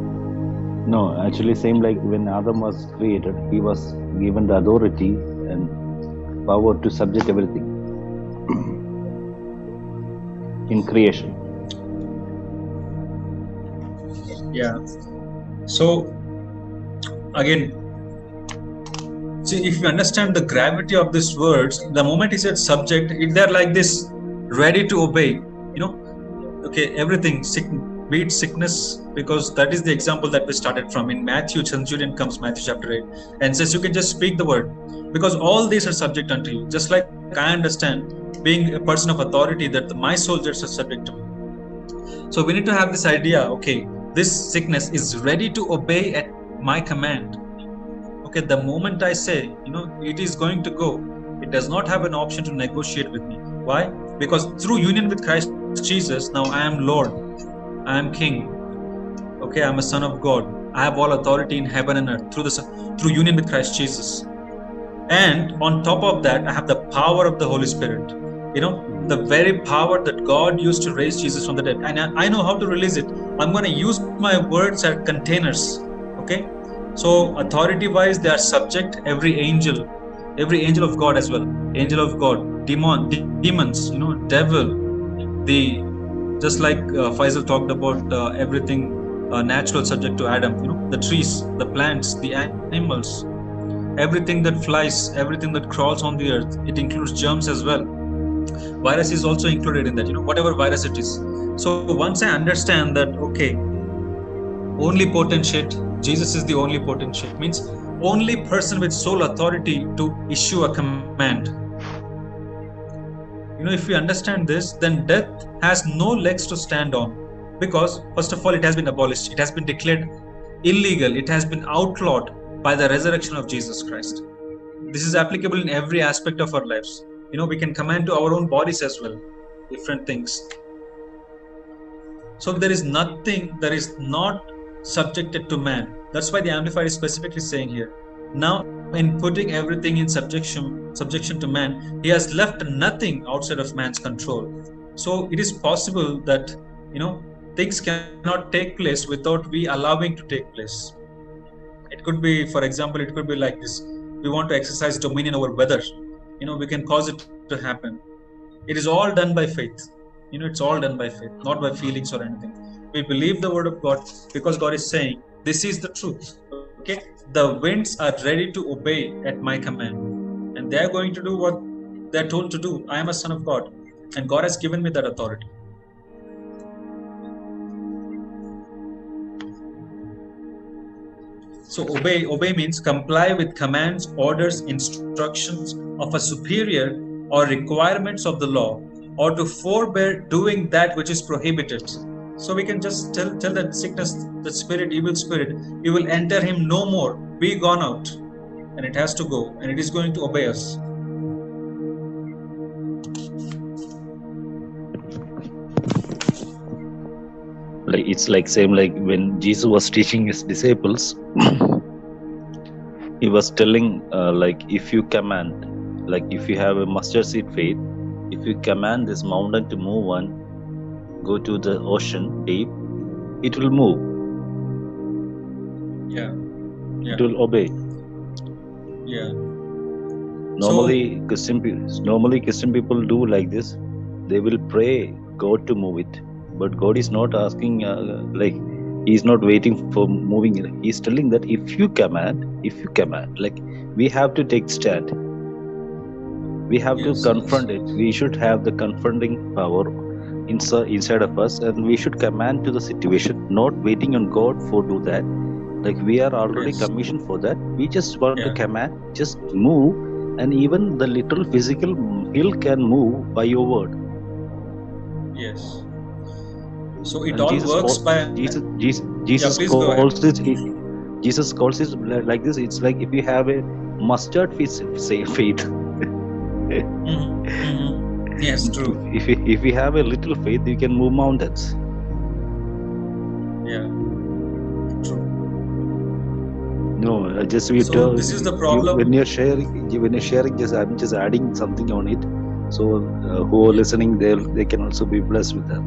No, actually same like when Adam was created, he was given the authority and power to subject everything in creation. Yeah. So again, see, if you understand the gravity of these words, the moment he said subject, they're like this, ready to obey. Okay, everything, be it sickness, because that is the example that we started from. In Matthew, centurion comes, Matthew chapter 8, and says, you can just speak the word, because all these are subject unto you. Just like I understand, being a person of authority, that my soldiers are subject to me. So we need to have this idea, okay, this sickness is ready to obey at my command. Okay, the moment I say, it is going to go, it does not have an option to negotiate with me. Why? Because through union with Christ Jesus, now I am Lord, I am King. Okay, I am a son of God. I have all authority in heaven and earth through union with Christ Jesus. And on top of that, I have the power of the Holy Spirit. The very power that God used to raise Jesus from the dead. And I know how to release it. I'm going to use my words as containers. Okay. So authority wise, they are subject, every angel of God as well. Angel of God, demons, devil, just like Faisal talked about everything natural subject to Adam, the trees, the plants, the animals, everything that flies, everything that crawls on the earth. It includes germs as well. Virus is also included in that, whatever virus it is. So once I understand that, okay, only potentiate, Jesus is the only potentiate, means only person with sole authority to issue a command. If we understand this, then death has no legs to stand on, because first of all, it has been abolished. It has been declared illegal. It has been outlawed by the resurrection of Jesus Christ. This is applicable in every aspect of our lives. We can command to our own bodies as well, different things. So there is nothing that is not subjected to man. That's why the Amplified is specifically saying here. Now, in putting everything in subjection to man, he has left nothing outside of man's control. So it is possible that, things cannot take place without we allowing to take place. It could be, for example, it could be like this. We want to exercise dominion over weather. We can cause it to happen. It is all done by faith. It's all done by faith, not by feelings or anything. We believe the word of God because God is saying, this is the truth. Okay, the winds are ready to obey at my command, and they are going to do what they're told to do. I am a son of God, and God has given me that authority. So obey means comply with commands, orders, instructions of a superior or requirements of the law, or to forbear doing that which is prohibited. So we can just tell that sickness, that spirit, evil spirit, you will enter him no more, be gone out, and it has to go, and it is going to obey us. It's like same like when Jesus was teaching his disciples, he was telling if you command, if you have a mustard seed faith, if you command this mountain to move on, go to the ocean deep, it will move. Yeah. It will obey. Yeah. Normally Christian people do like this. They will pray God to move it, but God is not asking he is not waiting for moving it. He is telling that if you command, we have to take stand. We have to confront it. We should have the confronting power inside of us, and we should command to the situation, not waiting on God for do that. We are already commissioned for that. We just want to command, just move, and even the little physical hill can move by your word. Yes. So it And all Jesus works call- by. Jesus please go ahead. calls it. Jesus calls it like this. It's like if you have a mustard faith. Yes, true. If you have a little faith, you can move mountains. Yeah, true. No, just So this is the problem. when you're sharing, just I'm just adding something on it. So who are listening, they can also be blessed with that.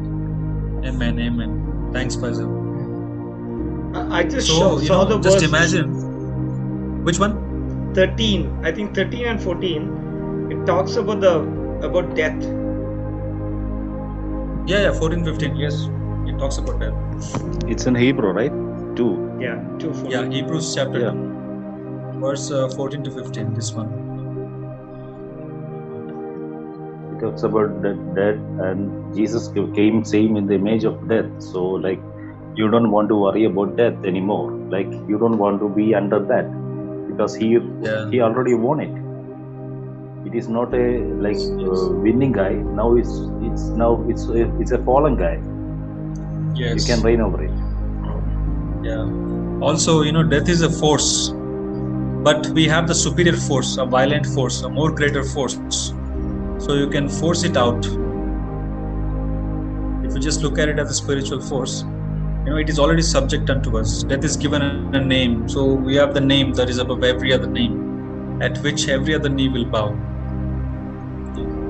Amen, amen. Thanks, Pastor. I just So saw the just verse imagine. Which one? 13. I think 13 and 14. It talks about death. Yeah, 14, 15. Yes, it talks about that. It's in Hebrew, right? 2. Yeah, 2:14. Yeah, Hebrews chapter Yeah. verse 14 to 15. This one. It talks about death, and Jesus came same in the image of death. So like, you don't want to worry about death anymore. Like, you don't want to be under that, because he already won it. It is not a winning guy. Now it's a fallen guy. Yes. You can reign over it. Yeah. Also, death is a force, but we have the superior force, a violent force, a more greater force. So you can force it out. If you just look at it as a spiritual force, it is already subject unto us. Death is given a name. So we have the name that is above every other name, at which every other knee will bow.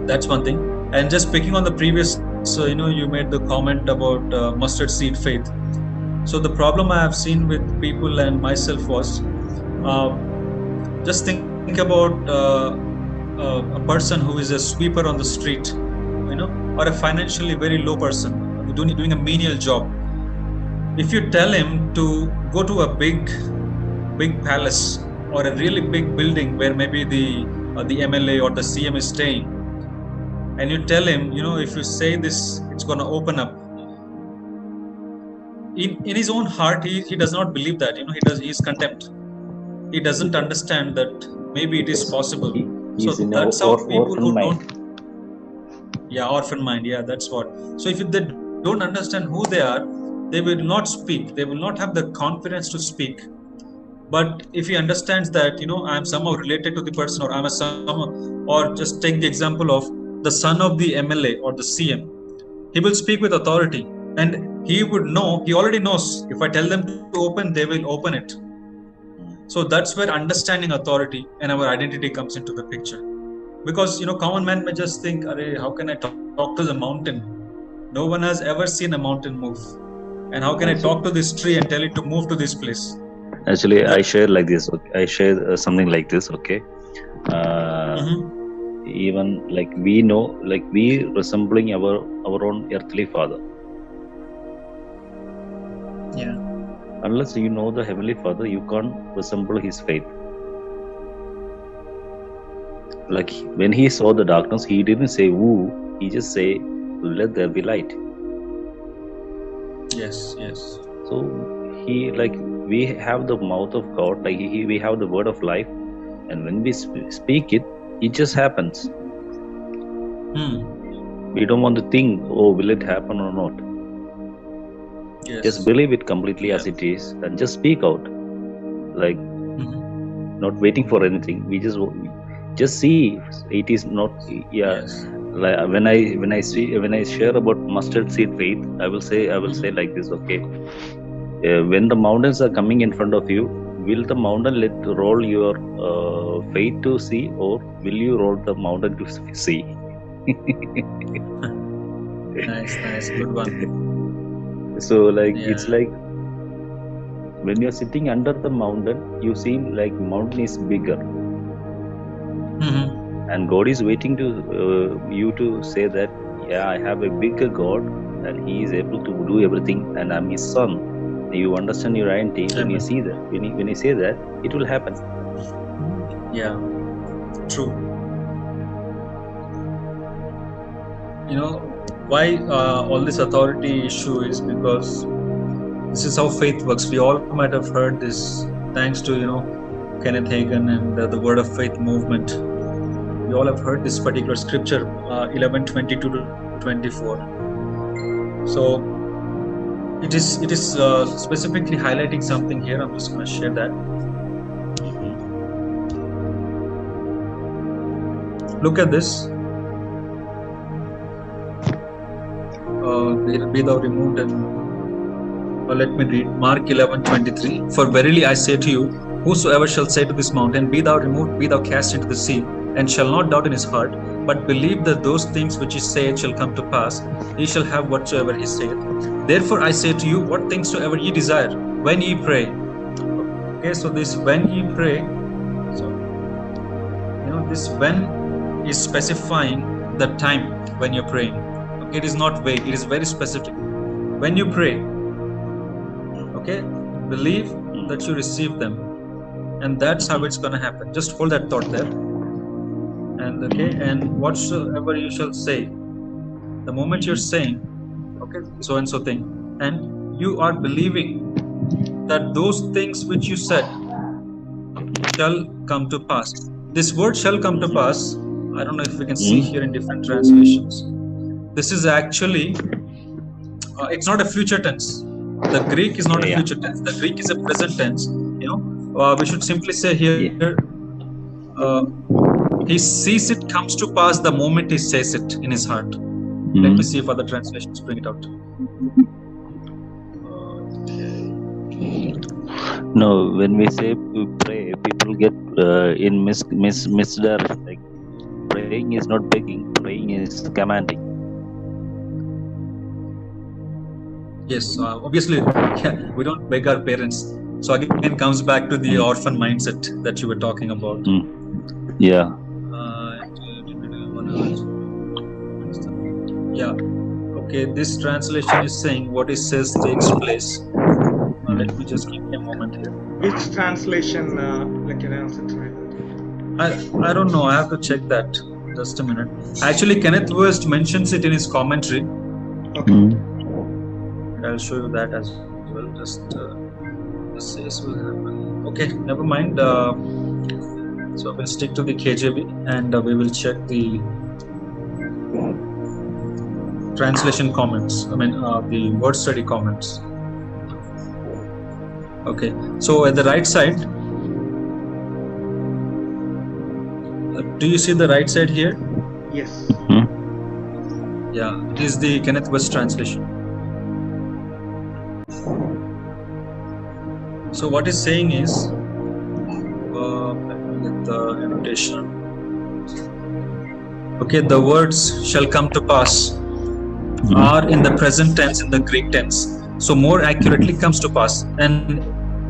That's one thing. And just picking on the previous, you made the comment about mustard seed faith. So the problem I have seen with people and myself was, just think about a person who is a sweeper on the street, or a financially very low person doing a menial job. If you tell him to go to a big palace or a really big building where maybe the MLA or the CM is staying, and you tell him, if you say this, it's going to open up. In his own heart, he does not believe that. He's contempt. He doesn't understand that maybe it is possible. So that's how people who don't. Yeah, orphan mind. Yeah, that's what. So if they don't understand who they are, they will not speak. They will not have the confidence to speak. But if he understands that, I'm somehow related to the person, or I'm a son, or just take the example of the son of the MLA or the CM, he will speak with authority, and he would know, he already knows, if I tell them to open, they will open it. So that's where understanding authority and our identity comes into the picture. Because, common man may just think, how can I talk to the mountain? No one has ever seen a mountain move. And how can I talk to this tree and tell it to move to this place? Actually, I share like this. Okay? I share something like this. Okay. Even like we know, like we resembling our own earthly father. Yeah. Unless you know the heavenly Father, you can't resemble his faith. Like when he saw the darkness, he didn't say woo. He just say, "Let there be light." Yes. So we have the mouth of God. Like we have the word of life, and when we speak it, it just happens. We don't want to think, will it happen or not? Yes. Just believe it completely as it is, and just speak out. Like not waiting for anything. We just see it is not. Yeah. Yes. Like when I share about mustard seed faith, I will say like this. Okay. When the mountains are coming in front of you, will the mountain roll your faith to see, or will you roll the mountain to see? Nice, good one. So it's like when you're sitting under the mountain, you seem like mountain is bigger, and God is waiting to you to say that, yeah, I have a bigger God, and He is able to do everything, and I'm His son. You understand your identity. When you see that, when you say that, it will happen. Yeah, true. Why all this authority issue is because this is how faith works. We all might have heard this thanks to Kenneth Hagin and the Word of Faith movement. We all have heard this particular scripture, 11:22 to 24. So it is specifically highlighting something here. I'm just going to share that. Look at this. Be thou removed and let me read Mark 11:23. For verily I say to you, whosoever shall say to this mountain, be thou removed, be thou cast into the sea, and shall not doubt in his heart, but believe that those things which he saith shall come to pass, he shall have whatsoever he saith. Therefore I say to you, what things soever ye desire, when ye pray. Okay, so this when ye pray, so this when is specifying the time when you're praying. Okay, it is not vague, it is very specific. When you pray, okay, believe that you receive them, and that's how it's going to happen. Just hold that thought there. And okay, and whatsoever you shall say, the moment you're saying, okay, so and so thing, and you are believing that those things which you said shall come to pass. This word shall come to pass, I don't know if we can see here in different translations. This is actually, it's not a future tense. The Greek is not a future tense. The Greek is a present tense. We should simply say here, he sees it comes to pass the moment he says it in his heart. Let me see if other translations bring it out. No, when we say we pray, people get in misdirect. Like praying is not begging, praying is commanding. Yes, obviously, we don't beg our parents. So again, comes back to the orphan mindset that you were talking about. Yeah. Yeah. Okay, this translation is saying what it says takes place. Let me just give me a moment here. Which translation? I don't know. I have to check that. Just a minute. Actually, Kenneth West mentions it in his commentary. Okay. I'll show you that as well. Just this will happen. Okay, never mind. So we'll stick to the KJV and we will check the translation comments. The word study comments. Okay, so at the right side, do you see the right side here? Yes. Yeah, it is the Kenneth West translation. So what it's saying is, let me get the annotation. Okay, the words shall come to pass are in the present tense in the Greek tense. So more accurately comes to pass. And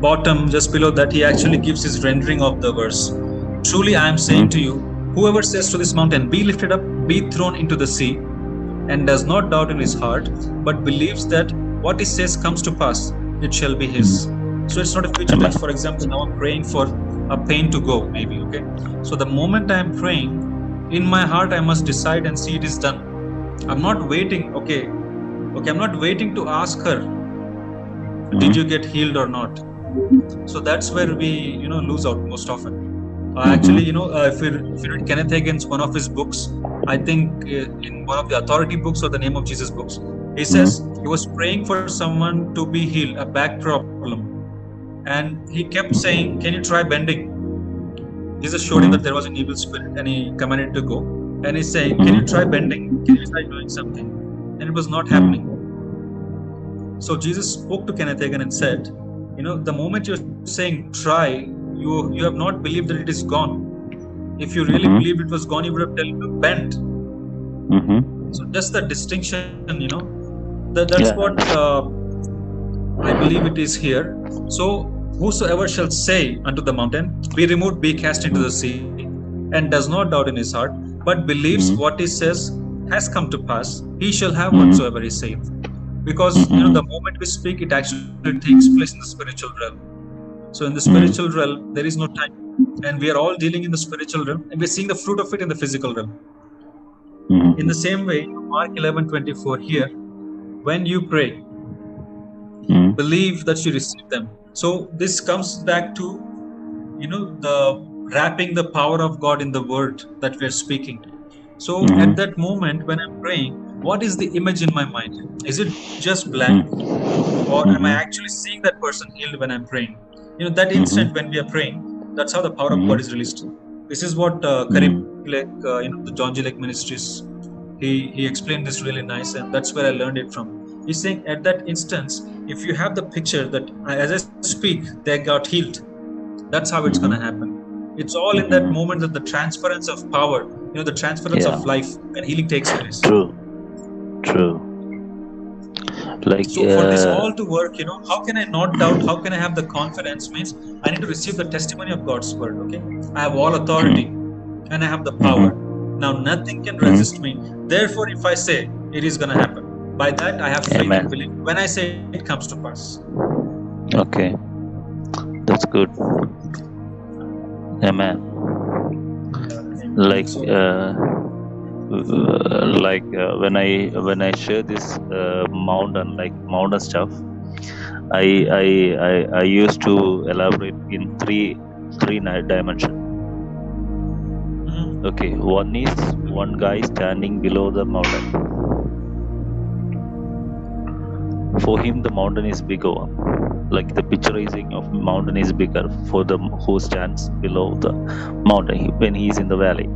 bottom, just below that, he actually gives his rendering of the verse. Truly I am saying to you, whoever says to this mountain, be lifted up, be thrown into the sea, and does not doubt in his heart, but believes that what he says comes to pass, it shall be his. So it's not a future tense. For example, now I'm praying for a pain to go, maybe, okay? So the moment I'm praying, in my heart I must decide and see it is done. I'm not waiting, okay, I'm not waiting to ask her, did you get healed or not? So that's where we, lose out most often. Actually, if you read Kenneth Hagin's one of his books, I think in one of the authority books or the Name of Jesus books, he says he was praying for someone to be healed, a back problem. And he kept saying, can you try bending? Jesus showed him that there was an evil spirit and he commanded to go. And he's saying, can you try bending? Can you try doing something? And it was not happening. So Jesus spoke to Kenneth Hagin and said, the moment you're saying try, you have not believed that it is gone. If you really believed it was gone, you would have told him bend. So just the distinction, that's what I believe it is here. So whosoever shall say unto the mountain, be removed, be cast into the sea, and does not doubt in his heart, but believes what he says has come to pass, he shall have whatsoever he saith. Because the moment we speak, it actually takes place in the spiritual realm. So in the spiritual realm, there is no time, and we are all dealing in the spiritual realm, and we're seeing the fruit of it in the physical realm. In the same way, Mark 11:24 here, when you pray, believe that you receive them. So this comes back to, the wrapping the power of God in the word that we're speaking. So at that moment when I'm praying, what is the image in my mind? Is it just blank? or am I actually seeing that person healed when I'm praying? That instant when we are praying, that's how the power of God is released. This is what Karim Lake, the John G. Lake Ministries, he explained this really nice, and that's where I learned it from. He's saying at that instance, if you have the picture that as I speak, they got healed, that's how it's going to happen. It's all in that moment that the transference of power, the transference of life and healing takes place. True. So for this all to work, how can I not doubt? How can I have the confidence? Means I need to receive the testimony of God's word. Okay, I have all authority and I have the power. Now nothing can resist me. Therefore, if I say it is going to happen, by that I have faith and belief. When I say it comes to pass. Okay, that's good. Amen. Like when I share this mountain stuff, I used to elaborate in three dimensions. Okay, one is one guy standing below the mountain. For him, the mountain is bigger one. Like the picturizing of mountain is bigger for the who stands below the mountain when he is in the valley.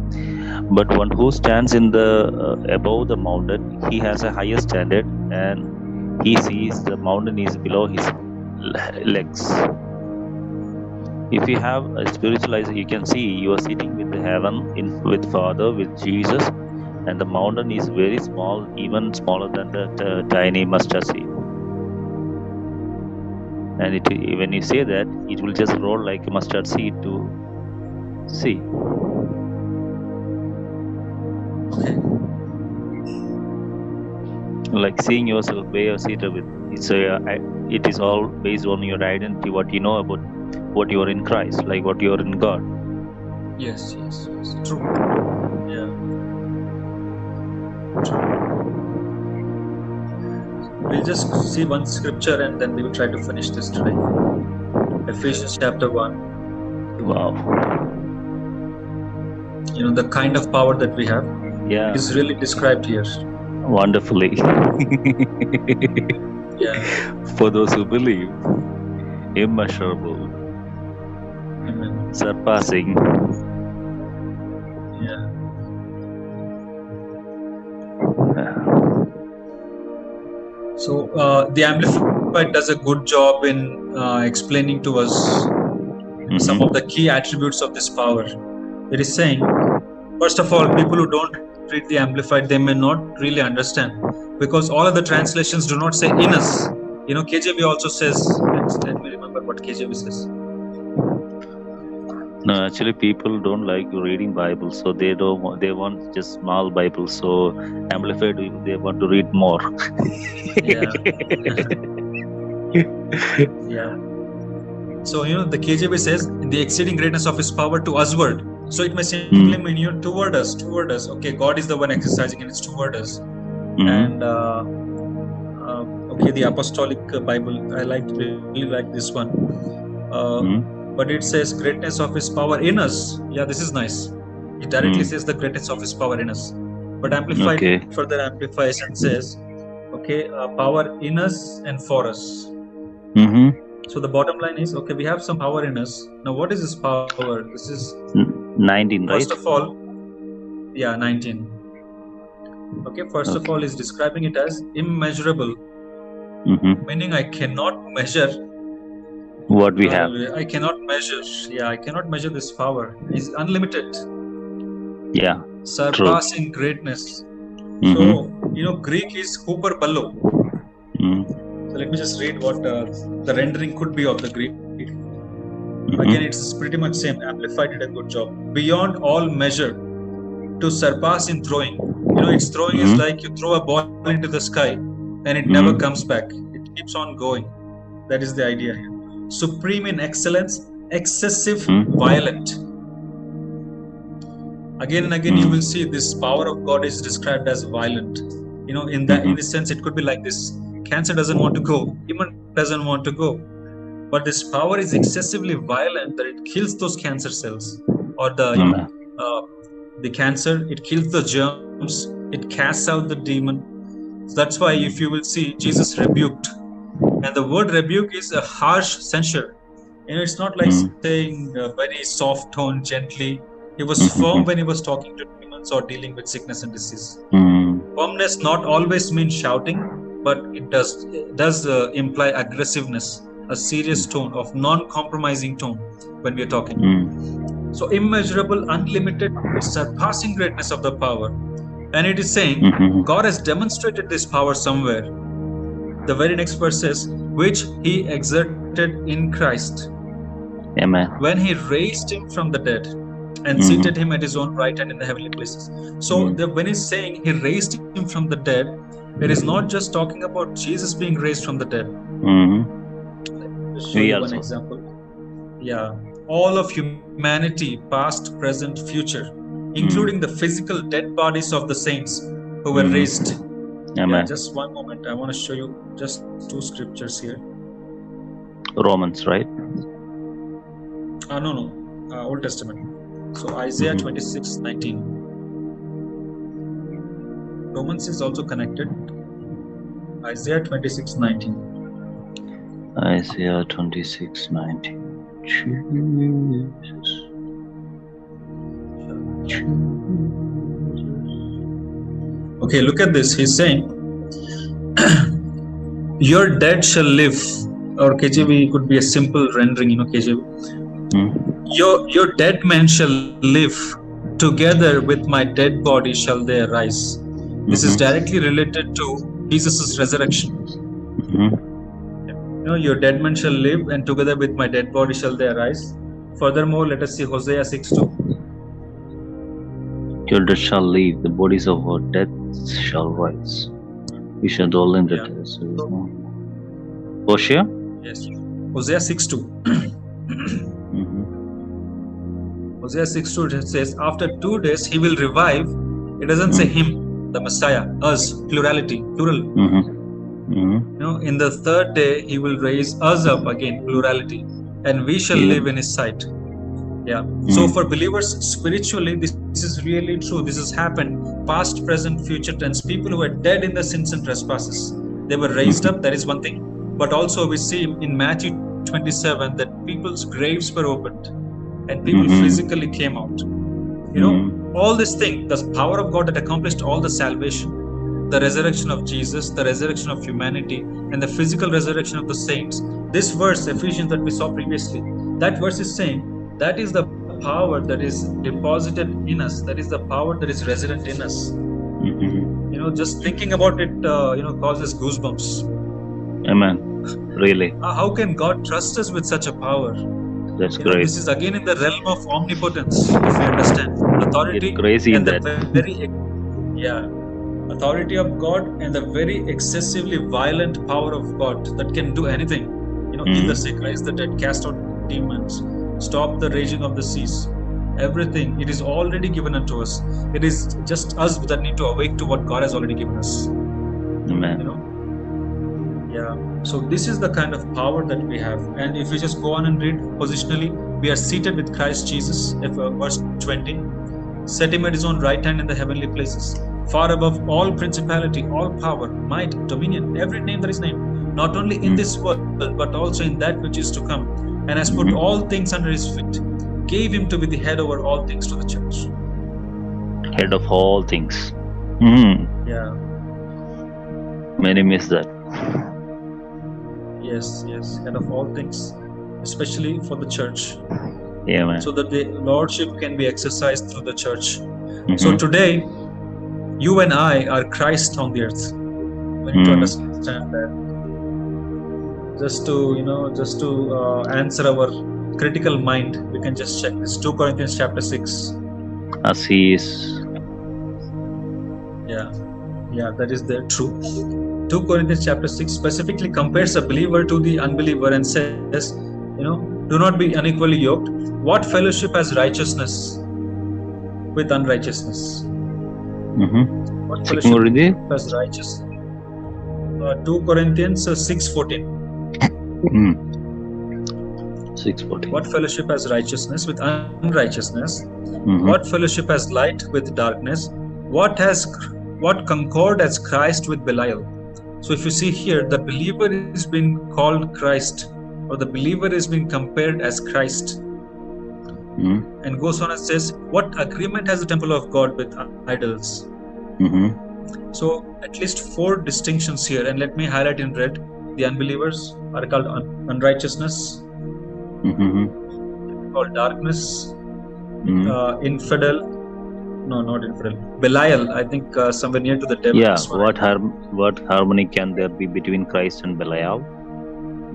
But one who stands in the above the mountain, he has a higher standard, and he sees the mountain is below his legs. If you have a spiritual eyes, you can see you are sitting with the heaven with Father, with Jesus, and the mountain is very small, even smaller than the tiny mustard seed. And when you say that, it will just roll like a mustard seed to see. Like seeing yourself where you're seated with. It is all based on your identity, what you know about what you are in Christ, like what you are in God. Yes. True. Yeah. True. We'll just see one scripture and then we will try to finish this today. Ephesians chapter 1. Wow. The kind of power that we have is really described here. Wonderfully. Yeah. For those who believe, immeasurable. Amen. Surpassing. Yeah. So the Amplified does a good job in explaining to us some of the key attributes of this power. It is saying, first of all, people who don't read the Amplified, they may not really understand, because all of the translations do not say in us. KJV also says, let me remember what KJV says. No, actually, people don't like reading Bible, so they want just small Bible. So Amplified, they want to read more. Yeah. So the KJV says, "In the exceeding greatness of His power to usward." So it may simply mean toward us. Okay, God is the one exercising, and it's toward us. And the Apostolic Bible, I really like this one. But it says greatness of His power in us. Yeah, this is nice. It directly says the greatness of His power in us. But Amplified further amplifies and says, power in us and for us. So the bottom line is, we have some power in us. Now, what is this power? This is 19, right? First of all, 19. First of all, is describing it as immeasurable, meaning I cannot measure what we have. I cannot measure. I cannot measure this power. It's unlimited. Yeah. Surpassing greatness. So, Greek is Hooper Ballo. So let me just read what the rendering could be of the Greek. Again, it's pretty much same. Amplified did a good job. Beyond all measure, to surpass in throwing. Its throwing is like you throw a ball into the sky and it never comes back. It keeps on going. That is the idea here. Supreme in excellence, excessive, violent. Again and again, you will see this power of God is described as violent. In this sense, it could be like this. Cancer doesn't want to go. Human doesn't want to go. But this power is excessively violent that it kills those cancer cells. Or the cancer, it kills the germs. It casts out the demon. So that's why if you will see, Jesus rebuked And the word rebuke is a harsh censure. It's not like saying a very soft tone, gently. He was firm when he was talking to demons or dealing with sickness and disease. Firmness not always means shouting, but it does imply aggressiveness, a serious tone of non-compromising tone when we are talking. So immeasurable, unlimited, surpassing greatness of the power. And it is saying God has demonstrated this power somewhere. The very next verse says, which he exerted in Christ. Amen. When he raised him from the dead and seated him at his own right hand in the heavenly places. So when he's saying he raised him from the dead, it is not just talking about Jesus being raised from the dead. Let me show you one example. Yeah. All of humanity, past, present, future, including the physical dead bodies of the saints who were raised. Amen. Yeah, just one moment. I want to show you just two scriptures here. Romans, right? No. Old Testament. So Isaiah 26:19. Romans is also connected. Isaiah 26:19. Isaiah 26:19. Okay, look at this. He's saying, your dead shall live. Or KJV could be a simple rendering, KJV. Your dead men shall live. Together with my dead body shall they arise. This is directly related to Jesus' resurrection. Your dead men shall live, and together with my dead body shall they arise. Furthermore, let us see Hosea 6:2. Your dead shall live, the bodies of our dead shall rise. We shall dwell in the dead. Hosea? Yes. Hosea 6:2. Hosea 6:2 says, after 2 days he will revive. It doesn't say him, the Messiah, us, plurality, plural. In the 3rd day he will raise us up again, plurality, and we shall live in his sight. Yeah. So for believers spiritually, this is really true. This has happened past, present, future tense. People who are dead in the sins and trespasses, they were raised up. That is one thing. But also we see in Matthew 27 that people's graves were opened and people physically came out. All this thing, the power of God that accomplished all the salvation, the resurrection of Jesus, the resurrection of humanity, and the physical resurrection of the saints. This verse, Ephesians, that we saw previously, that verse is saying that is the power that is deposited in us. That is the power that is resident in us. Just thinking about it, causes goosebumps. Amen. Really. How can God trust us with such a power? That's great. This is again in the realm of omnipotence, if you understand. Authority. It's crazy and in that. Authority of God and the very excessively violent power of God that can do anything. Heal the sick, raise the dead, cast out demons, stop the raging of the seas. Everything, it is already given unto us. It is just us that need to awake to what God has already given us. Amen. Yeah. So this is the kind of power that we have. And if we just go on and read positionally, we are seated with Christ Jesus, verse 20. Set him at his own right hand in the heavenly places, far above all principality, all power, might, dominion, every name that is named, not only in this world, but also in that which is to come, and has put all things under his feet, gave him to be the head over all things to the church. Head of all things. Yeah. Many miss that. Yes, head of all things, especially for the church. Yeah, man. So that the lordship can be exercised through the church. So today, you and I are Christ on the earth. We need to understand that. Just to answer our critical mind, we can just check this 2 Corinthians chapter 6. As he is. Yeah, that is the true. 2 Corinthians chapter 6 specifically compares a believer to the unbeliever and says, do not be unequally yoked. What fellowship has righteousness with unrighteousness? What fellowship has righteousness? 2 Corinthians 6:14. 6:14. What fellowship has righteousness with unrighteousness? What fellowship has light with darkness? What concord has Christ with Belial? So if you see here, the believer is being called Christ, or the believer is being compared as Christ. And goes on and says, what agreement has the temple of God with idols? So at least 4 distinctions here, and let me highlight in red. The unbelievers are called unrighteousness, called darkness, infidel. No, not infidel. Belial, I think somewhere near to the devil. Yeah, what harmony can there be between Christ and Belial,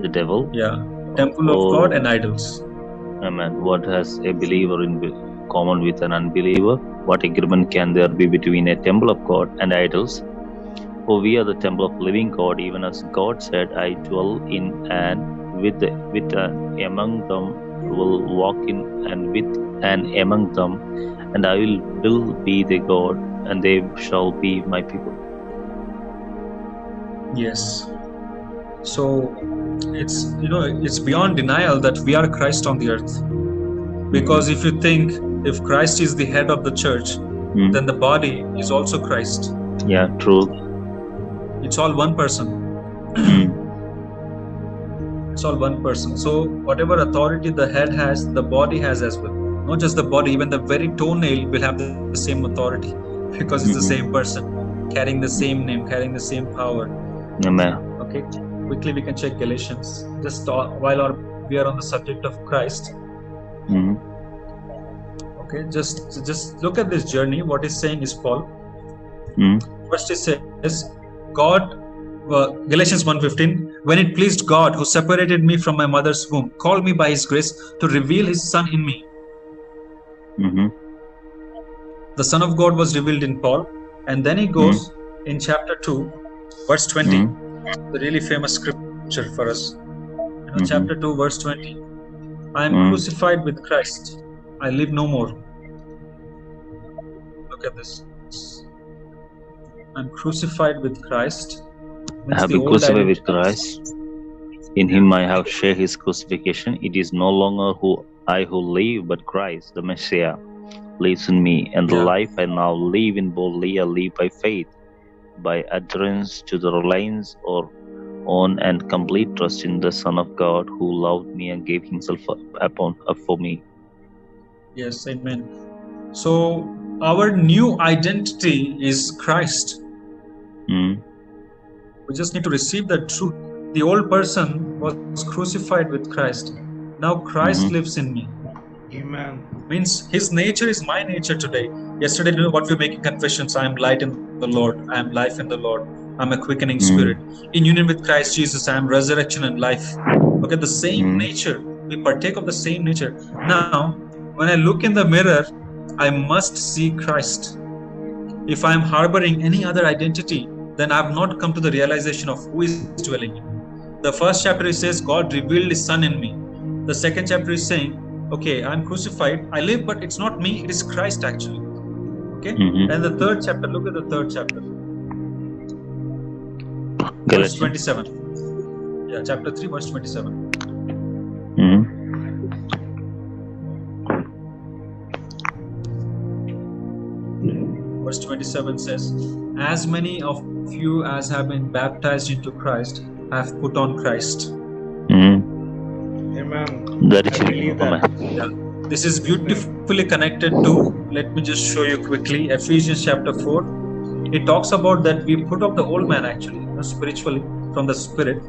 the devil? Yeah, temple of God and idols. Amen. What has a believer in common with an unbeliever? What agreement can there be between a temple of God and idols? For we are the temple of living God, even as God said, I dwell in and with among them, will walk in and with and among them, and I will be their God, and they shall be my people. Yes. So it's beyond denial that we are Christ on the earth. Because if you think, if Christ is the head of the church, then the body is also Christ. Yeah, true. It's all one person. It's all one person. So whatever authority the head has, the body has as well. Not just the body, even the very toenail will have the same authority, because it's the same person, carrying the same name, carrying the same power. Amen. Okay, quickly we can check Galatians. Just while we are on the subject of Christ. Okay, just look at this journey. What he's saying is Paul. First he says, God, Galatians 1:15, when it pleased God, who separated me from my mother's womb, called me by his grace to reveal his Son in me. The Son of God was revealed in Paul, and then he goes in chapter 2, verse 20, the really famous scripture for us. Chapter 2, verse 20. I am crucified with Christ. I live no more. Look at this. I'm crucified with Christ. I have been crucified with Christ. In him I have shared his crucifixion. It is no longer I who live, but Christ, the Messiah, lives in me. And the life I now live in boldly, I live by faith, by adherence to the reliance on and complete trust in the Son of God, who loved me and gave himself up for me. Yes, amen. So our new identity is Christ. We just need to receive that truth. The old person was crucified with Christ. Now Christ lives in me. Amen. Means his nature is my nature today. Yesterday, what we're making confessions, I am light in the Lord, I am life in the Lord, I'm a quickening spirit. In union with Christ Jesus, I am resurrection and life. Okay, the same nature. We partake of the same nature. Now, when I look in the mirror, I must see Christ. If I am harboring any other identity, then I have not come to the realization of who is dwelling in me. The first chapter says God revealed his Son in me. The second chapter is saying, okay, I'm crucified, I live, but it's not me, it is Christ actually. Okay? And the third chapter, look at the third chapter. Verse 27. Yeah, chapter 3, verse 27. Verse 27 says, as many of you as have been baptized into Christ have put on Christ. Amen. That is that. Yeah. This is beautifully connected to, let me just show you quickly, Ephesians chapter 4. It talks about that we put off the old man actually, spiritually, from the spirit.